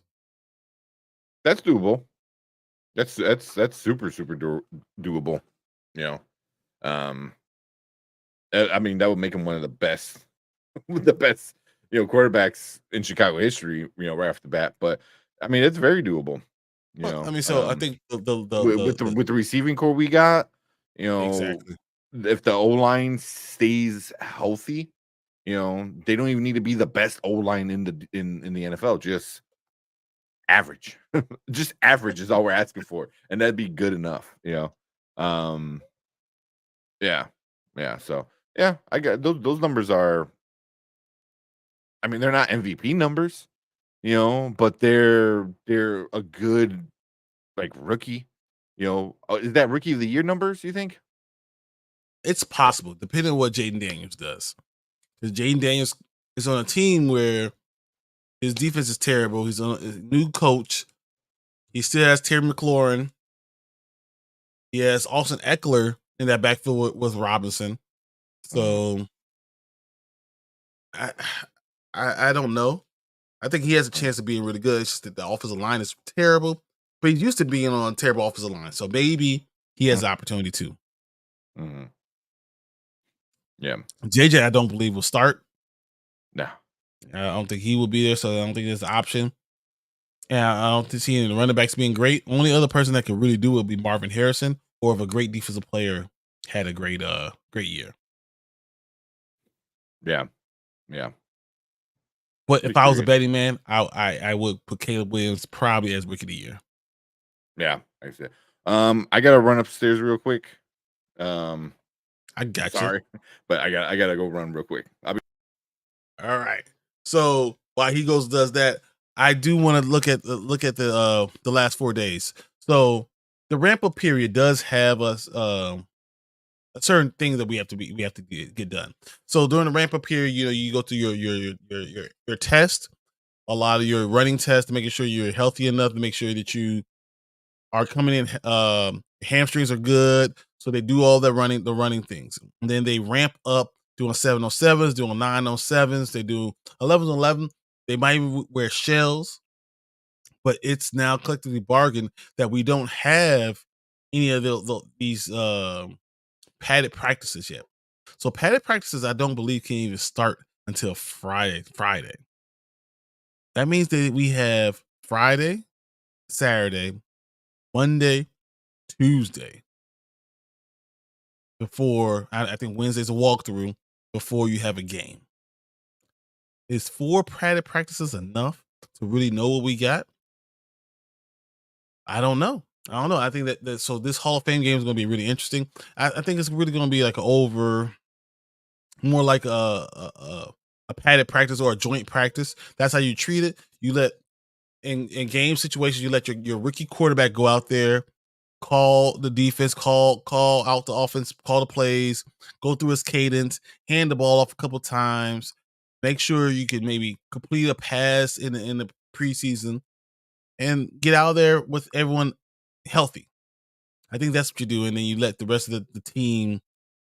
That's doable. That's super doable. I mean, that would make him one of the best quarterbacks in Chicago history, right off the bat. But I mean, it's very doable. I think with the receiving core we got, exactly. If the O-line stays healthy, they don't even need to be the best O-line in the NFL. Just average. Just average is all we're asking for, and that'd be good enough. So I got those numbers are. I mean, they're not MVP numbers, but they're a good rookie. Is that rookie of the year numbers? You think? It's possible, depending on what Jaden Daniels does. Because Jaden Daniels is on a team where his defense is terrible. He's on a new coach. He still has Terry McLaurin. He has Austin Eckler in that backfield with Robinson. So I don't know. I think he has a chance of being really good. It's just that the offensive line is terrible, but he's used to being on terrible offensive line. So maybe he has the opportunity too. Mm-hmm. Yeah. JJ, I don't believe will start. No. I don't think he will be there, so I don't think there's an option. And I don't see any of the running backs being great. Only other person that could really do it would be Marvin Harrison, or if a great defensive player had a great year. Yeah. Yeah. But if I was a betting man, I would put Caleb Williams probably as rookie of the year. Yeah, I see. I gotta run upstairs real quick. I got you. Sorry, but I gotta go run real quick. I'll be all right. So while he does that, I do want to look at the last 4 days. So the ramp up period does have us a certain thing that we have to get done. So during the ramp up period, you go through your test, a lot of your running tests, making sure you're healthy enough to make sure that you are coming in. Hamstrings are good, so they do all the running things, and then they ramp up doing 707s, doing 907s, they do 11s. They might even wear shells, but it's now collectively bargained that we don't have any of these padded practices yet. So padded practices, I don't believe can even start until Friday. That means that we have Friday, Saturday, Monday, Tuesday before I think Wednesday's a walkthrough before you have a game. Is 4 padded practices enough to really know what we got? I don't know. I think that so this Hall of Fame game is going to be really interesting. I think it's really going to be like more like a padded practice or a joint practice. That's how you treat it. You let in game situations, you let your rookie quarterback go out there, call the defense, call out the offense, call the plays, go through his cadence, hand the ball off a couple times, make sure you can maybe complete a pass in the preseason, and get out there with everyone healthy. I think that's what you do, and then you let the rest of the team,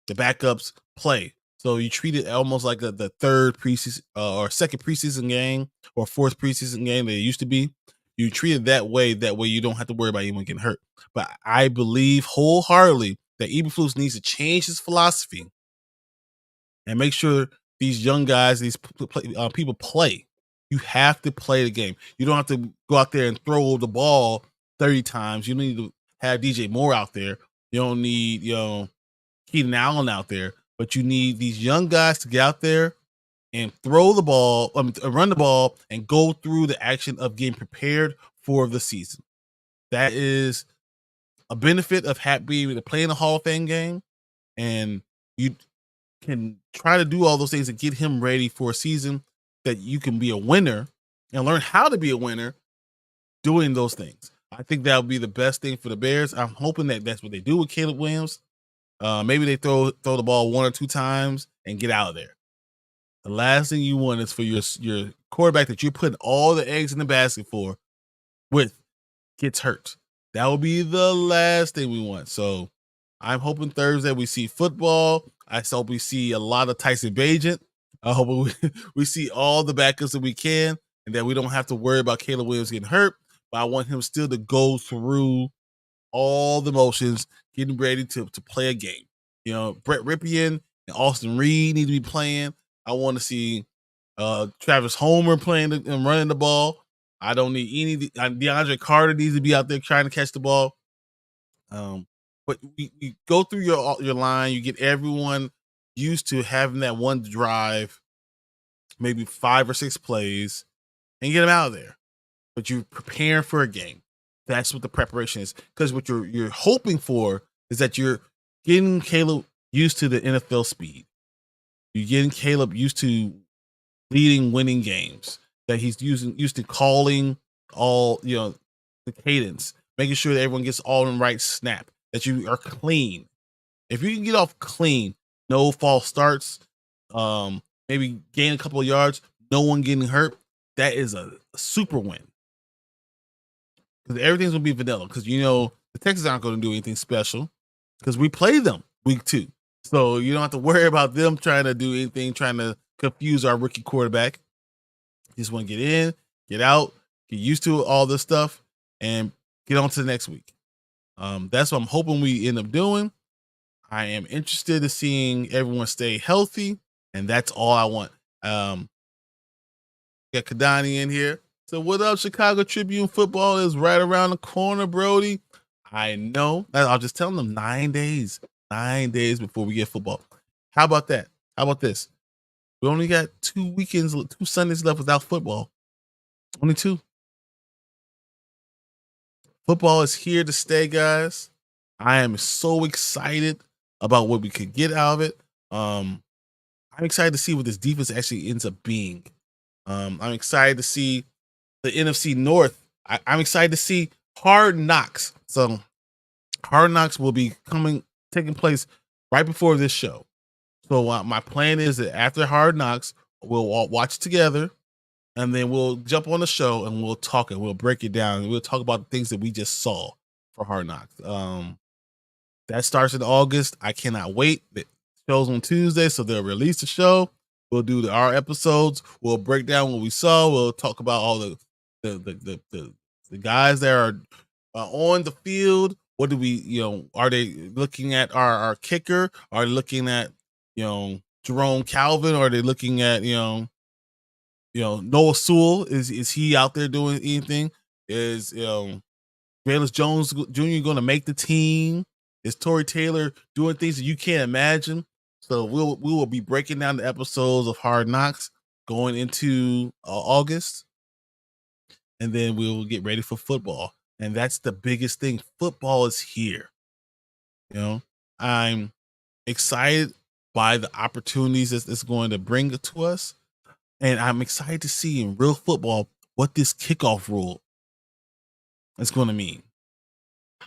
the backups, play. So you treat it almost like the third preseason or second preseason game or fourth preseason game that it used to be. You treat it that way. That way you don't have to worry about anyone getting hurt. But I believe wholeheartedly that Eberflus needs to change his philosophy and make sure these young guys, these people play. You have to play the game. You don't have to go out there and throw the ball 30 times. You need to have DJ Moore out there. You don't need, Keenan Allen out there, but you need these young guys to get out there and throw the ball, run the ball, and go through the action of getting prepared for the season. That is a benefit of being able to play in the Hall of Fame game, and you can try to do all those things and get him ready for a season that you can be a winner and learn how to be a winner doing those things. I think that would be the best thing for the Bears. I'm hoping that that's what they do with Caleb Williams. Maybe they throw the ball 1 or 2 times and get out of there. The last thing you want is for your quarterback that you're putting all the eggs in the basket for gets hurt. That will be the last thing we want. So I'm hoping Thursday we see football. I hope we see a lot of Tyson Bagent. I hope we see all the backups that we can, and that we don't have to worry about Caleb Williams getting hurt. But I want him still to go through all the motions, getting ready to play a game. Brett Ripien and Austin Reed need to be playing. I want to see Travis Homer playing and running the ball. I don't need any. DeAndre Carter needs to be out there trying to catch the ball. But you go through your line, you get everyone used to having that one drive, maybe 5 or 6 plays, and get them out of there. But you're preparing for a game. That's what the preparation is. Because what you're hoping for is that you're getting Caleb used to the NFL speed. You're getting Caleb used to winning games. That he's used to calling all, the cadence, making sure that everyone gets all in right snap, that you are clean. If you can get off clean, no false starts, maybe gain a couple of yards, no one getting hurt, that is a super win. Because everything's going to be vanilla. Because, the Texans aren't going to do anything special because we play them week 2. So you don't have to worry about them trying to do anything, trying to confuse our rookie quarterback. just want to get in, get out, get used to all this stuff, and get on to the next week. That's what I'm hoping we end up doing. I am interested in seeing everyone stay healthy, and that's all I want. Got Kadani in here. So what up, Chicago Tribune? Football is right around the corner, Brody. I know. I'll just tell them 9 days. 9 days before we get football. How about that? How about this? We only got 2 weekends, 2 Sundays left without football. Only 2. Football is here to stay, guys. I am so excited about what we could get out of it. I'm excited to see what this defense actually ends up being. I'm excited to see the NFC North. I'm excited to see Hard Knocks. So Hard Knocks will be taking place right before this show. So my plan is that after Hard Knocks, we'll all watch together, and then we'll jump on the show and we'll talk and we'll break it down. And we'll talk about the things that we just saw for Hard Knocks. That starts in August. I cannot wait. The show's on Tuesday, so they'll release the show. We'll do our episodes. We'll break down what we saw. We'll talk about all the guys that are on the field. What do we, are they looking at our kicker? Are they looking at, Jerome Calvin? Or are they looking at, Noah Sewell? Is he out there doing anything? Is, Valus Jones Jr. going to make the team? Is Tory Taylor doing things that you can't imagine? So we will be breaking down the episodes of Hard Knocks going into August, and then we will get ready for football. And that's the biggest thing. Football is here. I'm excited by the opportunities that it's going to bring to us, and I'm excited to see in real football what this kickoff rule is going to mean.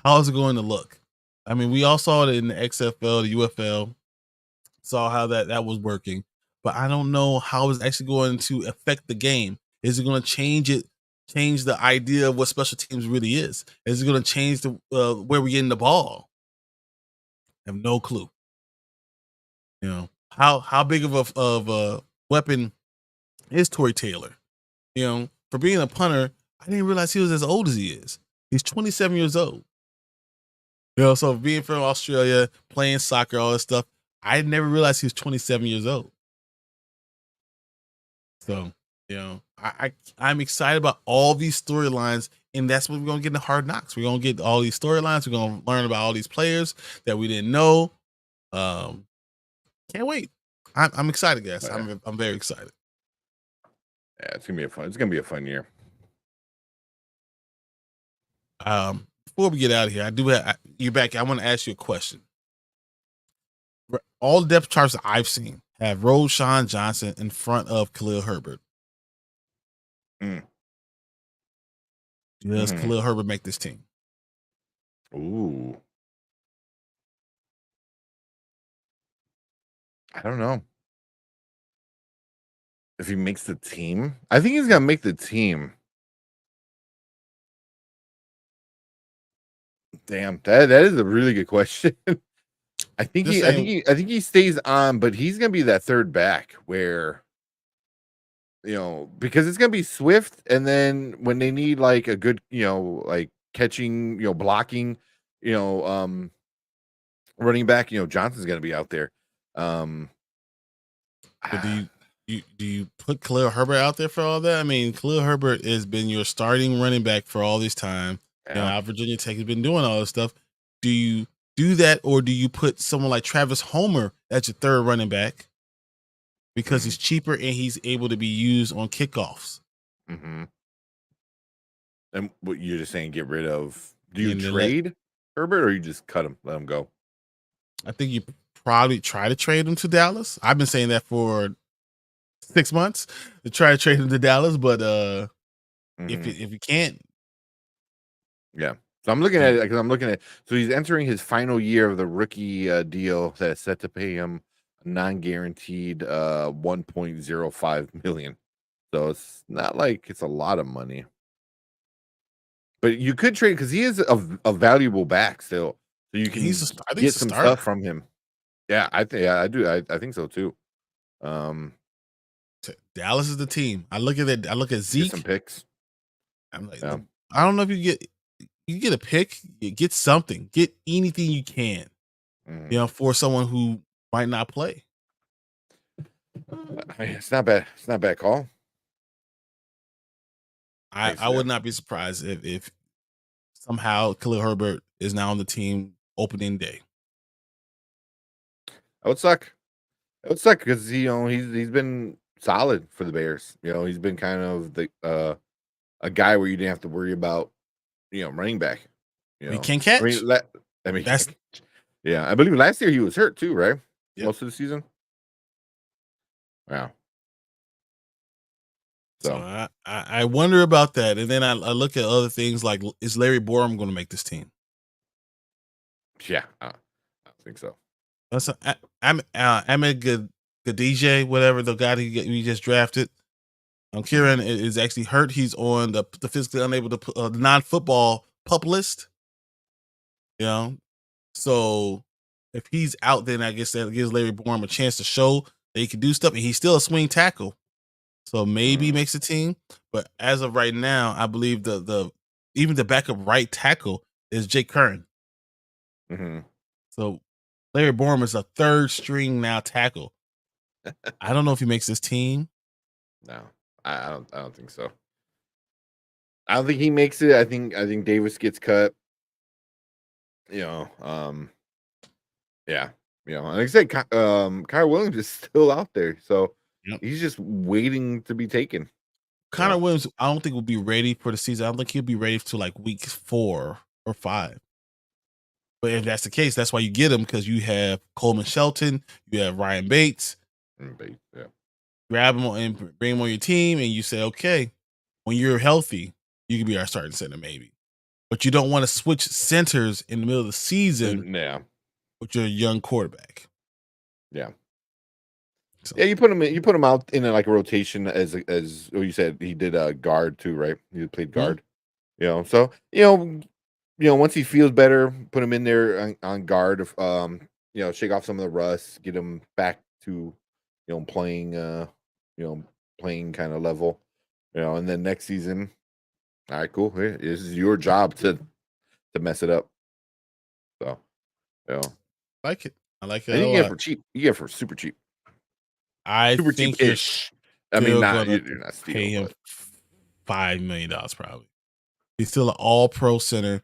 How is it going to look? I mean, we all saw it in the XFL, the UFL. Saw how that was working, but I don't know how it's actually going to affect the game. Is it going to change the idea of what special teams really is? Is it going to change the where we get in the ball? I have no clue. How big of a weapon is Tory Taylor? For being a punter, I didn't realize he was as old as he is. He's 27 years old. So being from Australia, playing soccer, all this stuff, I never realized he was 27 years old. So, I'm excited about all these storylines, and that's what we're going to get in the Hard Knocks. We're going to get all these storylines. We're going to learn about all these players that we didn't know. Can't wait. I'm excited, guys. I'm very excited. Yeah, it's gonna be a fun year. Before we get out of here, you're back. I want to ask you a question. All the depth charts that I've seen have Roschon Johnson in front of Khalil Herbert. Does Khalil Herbert make this team? Ooh. I don't know. If he makes the team, I think he's gonna make the team. Damn, that is a really good question. I think he stays on, but he's gonna be that third back where, because it's gonna be Swift, and then when they need like a good, like catching, blocking, running back, Johnson's gonna be out there. But do you put Khalil Herbert out there for all that? I mean, Khalil Herbert has been your starting running back for all this time. Virginia Tech has been doing all this stuff. Do you do that, or do you put someone like Travis Homer as your third running back because he's cheaper and he's able to be used on kickoffs? And what you're just saying, get rid of? Do you trade Herbert, or you just cut him, let him go? I think you probably try to trade him to Dallas. I've been saying that for 6 months to try to trade him to Dallas, but if you can't, So I'm looking at it because so he's entering his final year of the rookie deal that is set to pay him a non-guaranteed $1.05 million. So it's not like it's a lot of money, but you could trade because he is a valuable back still. So you can get some stuff from him. Yeah, I do. I think so too. Dallas is the team. I look at it. I look at Zeke. Get some picks. I'm like, I don't know if you get a pick. You get something. Get anything you can. For someone who might not play. It's not bad. It's not a bad call. I would not be surprised if somehow Khalil Herbert is now on the team opening day. That would suck. It would suck because he's been solid for the Bears. He's been kind of the a guy where you didn't have to worry about running back. He can't catch. I mean, I believe last year he was hurt too, right? Yep. Most of the season. Wow. So I wonder about that, and then I look at other things like, is Larry Borum going to make this team? Yeah, I don't think so. That's Ahmed Gadije, whatever the guy we just drafted. Kieran is actually hurt. He's on the physically unable to the non-football PUP list. So if he's out, then I guess that gives Larry Borum a chance to show that he can do stuff, and he's still a swing tackle. So maybe he makes the team, but as of right now, I believe even the backup right tackle is Jake Curran. So Larry Borum is a third string now tackle. I don't know if he makes this team. No, I don't think so. I don't think he makes it. I think Davis gets cut. Yeah. Like I said, Kyle Williams is still out there, so. Yep. He's just waiting to be taken. Connor Williams, I don't think will be ready for the season. I don't think he'll be ready to like week 4 or 5. But if that's the case, that's why you get him, because you have Coleman Shelton, you have Ryan Bates. Grab him and bring him on your team, and you say, okay, when you're healthy, you can be our starting center maybe. But you don't want to switch centers in the middle of the season with your young quarterback. Yeah. So. Yeah, you put him out in like a rotation as you said, he did guard too, right? He played guard. So once he feels better, put him in there on guard. Shake off some of the rust, get him back to playing playing kind of level. And then next season, all right, cool. Hey, this is your job to mess it up. So I like it. And you get it for cheap. You get it for super cheap. I super think cheap-ish. I mean, you're not stealing, pay him $5 million probably. He's still an all-pro center.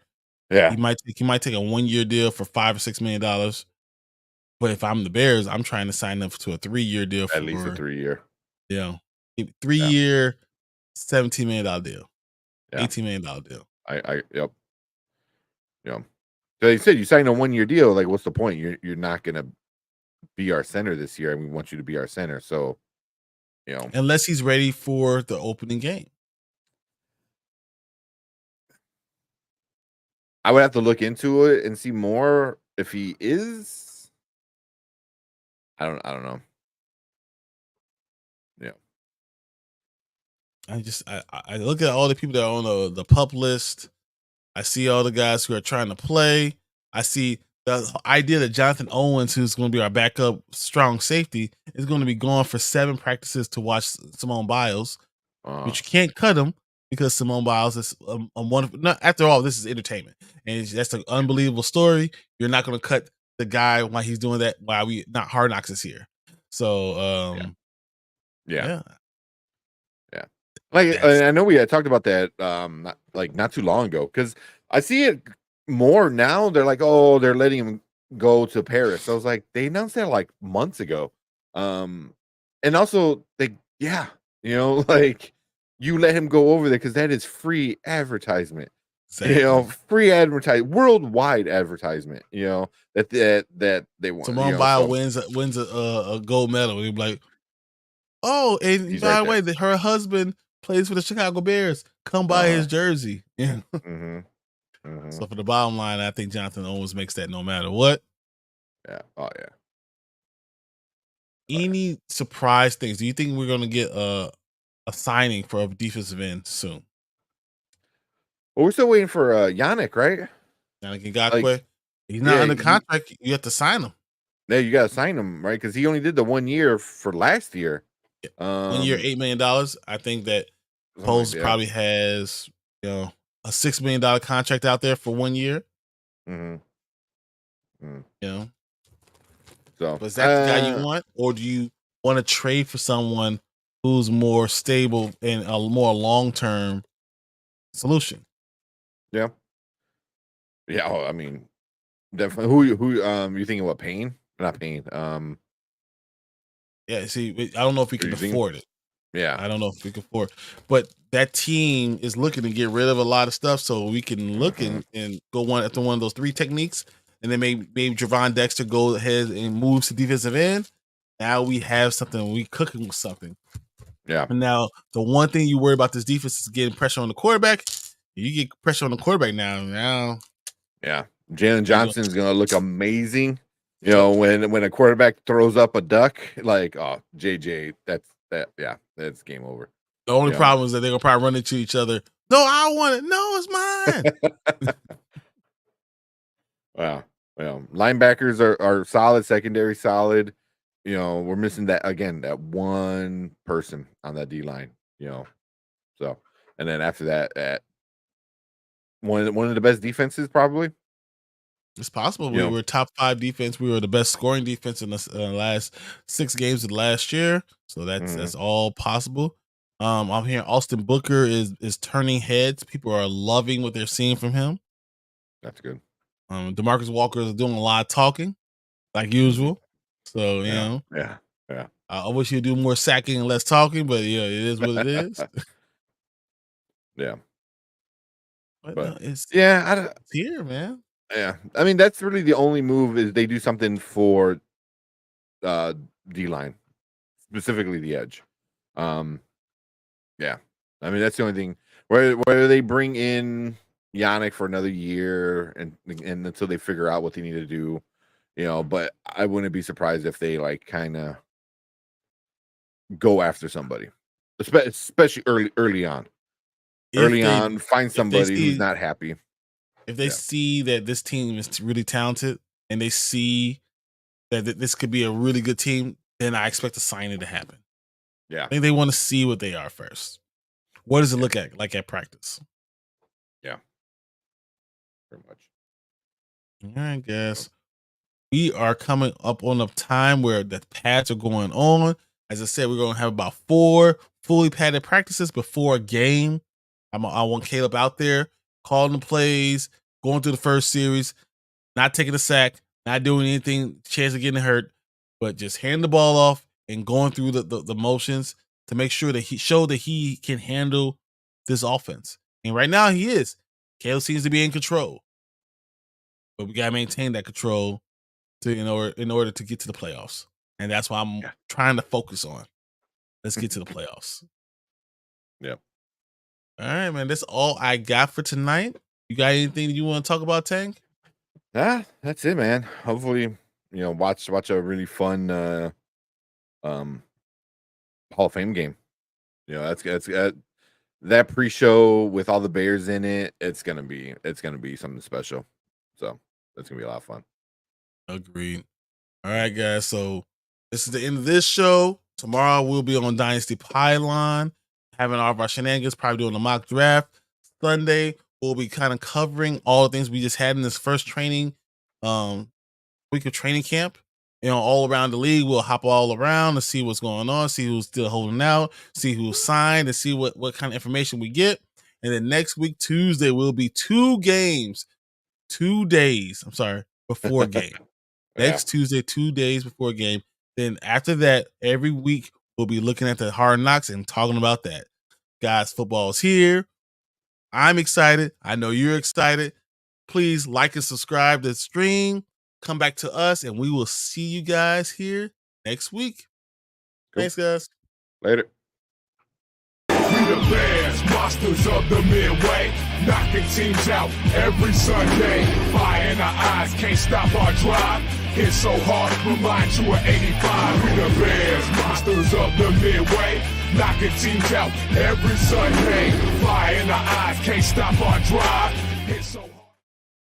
Yeah, he might take a 1-year deal for $5 or $6 million. But if I'm the Bears, I'm trying to sign up to a 3-year deal. At least a 3-year. 3-year, $17 million deal. $18 million deal. Yep. So they said you signed a 1-year deal. Like, what's the point? You're not gonna be our center this year, and we want you to be our center. So, unless he's ready for the opening game, I would have to look into it and see more if he is. I don't know. Yeah. I look at all the people that are on the PUP list. I see all the guys who are trying to play. I see the idea that Jonathan Owens, who's going to be our backup strong safety, is going to be gone for 7 practices to watch Simone Biles, but you can't cut him because Simone Biles is a wonderful. No, after all, this is entertainment, and that's an unbelievable story. You're not going to cut the guy while he's doing that. While not Hard Knocks is here, so yeah. Like I know we had talked about that not too long ago, because I see it more now. They're like, oh, they're letting him go to Paris. I was like, they announced that like months ago. And also like you let him go over there because that is free advertisement. Exactly. Free advertisement, worldwide advertisement. That they want. Simone Biles wins a gold medal. And you're like, oh, and by the way, her husband plays for the Chicago Bears. Come buy his jersey. Yeah. So for the bottom line, I think Jonathan Owens makes that no matter what. Yeah. Oh yeah. Any surprise things? Do you think we're going to get a signing for a defensive end soon? Well, we're still waiting for Yannick, right? Yannick Ngakoue. He's not under contract. You have to sign him. Yeah, you got to sign him, right? Because he only did the 1 year for last year. 1 year, $8 million. I think that Poles probably has, a $6 million contract out there for 1 year. So, but is that the guy you want, or do you want to trade for someone who's more stable and a more long-term solution? Yeah. Well, I mean, definitely. Who you thinking about? Payne? Not Payne. Yeah. See, I don't know if we can afford it. Yeah. I don't know if we can afford, but that team is looking to get rid of a lot of stuff, so we can look and go after one of those 3 techniques, and then maybe Javon Dexter goes ahead and moves to defensive end. Now we have something. We cooking with something. Yeah. And now the one thing you worry about this defense is getting pressure on the quarterback. You get pressure on the quarterback now. Yeah. Jalen Johnson's gonna look amazing. When a quarterback throws up a duck, like, oh, JJ, that's game over. The only problem is that they're gonna probably run into each other. No, I want it. No, it's mine. Wow. Well, linebackers are solid, secondary solid. We're missing that one person on that D line. So, and then after that, one of the best defenses probably. It's possible. We were top 5 defense. We were the best scoring defense in the last 6 games of last year. So that's all possible. I'm hearing Austin Booker is turning heads. People are loving what they're seeing from him. That's good. DeMarcus Walker is doing a lot of talking, like usual. So Yeah. I wish he'd do more sacking and less talking, but it is what it is. Yeah. But it's here, man. Yeah, I mean that's really the only move is they do something for D line, specifically the edge. Yeah, I mean that's the only thing. Whether they bring in Yannick for another year and until they figure out what they need to do, But I wouldn't be surprised if they kind of go after somebody, especially early on. Find somebody who's not happy. If they see that this team is really talented and they see that this could be a really good team, then I expect a signing to happen. Yeah. I think they want to see what they are first. What does it look like at practice? Yeah. Pretty much. I guess we are coming up on a time where the pads are going on. As I said, we're going to have about 4 fully padded practices before a game. I want Caleb out there calling the plays, going through the first series, not taking a sack, not doing anything, chance of getting hurt, but just handing the ball off and going through the motions to make sure that he can handle this offense. And right now he is. Caleb seems to be in control, but we gotta maintain that control in order to get to the playoffs. And that's why I'm trying to focus on. Let's get to the playoffs. Yep. All right, man. That's all I got for tonight. You got anything you want to talk about, Tank? Yeah, that's it, man. Hopefully, watch a really fun Hall of Fame game. That's that pre-show with all the Bears in it. It's gonna be something special. So that's gonna be a lot of fun. Agreed. All right, guys. So this is the end of this show. Tomorrow we'll be on Dynasty Pylon, having all of our shenanigans, probably doing a mock draft. Sunday, we'll be kind of covering all the things we just had in this first training week of training camp. All around the league, we'll hop all around to see what's going on, see who's still holding out, see who's signed, and see what kind of information we get. And then next week, Tuesday, will be 2 days before game. Next Tuesday, 2 days before game. Then after that, every week, we'll be looking at the Hard Knocks and talking about that. Guys, football is here. I'm excited. I know you're excited. Please like and subscribe to the stream. Come back to us, and we will see you guys here next week. Cool. Thanks, guys. Later. We the Bears, monsters of the Midway, knocking teams out every Sunday. Fire in our eyes, can't stop our drive. Hit so hard, remind you of 85. We the Bears, monsters of the Midway, knocking teams out every Sunday. Fire in our eyes, can't stop our drive. Hit so hard.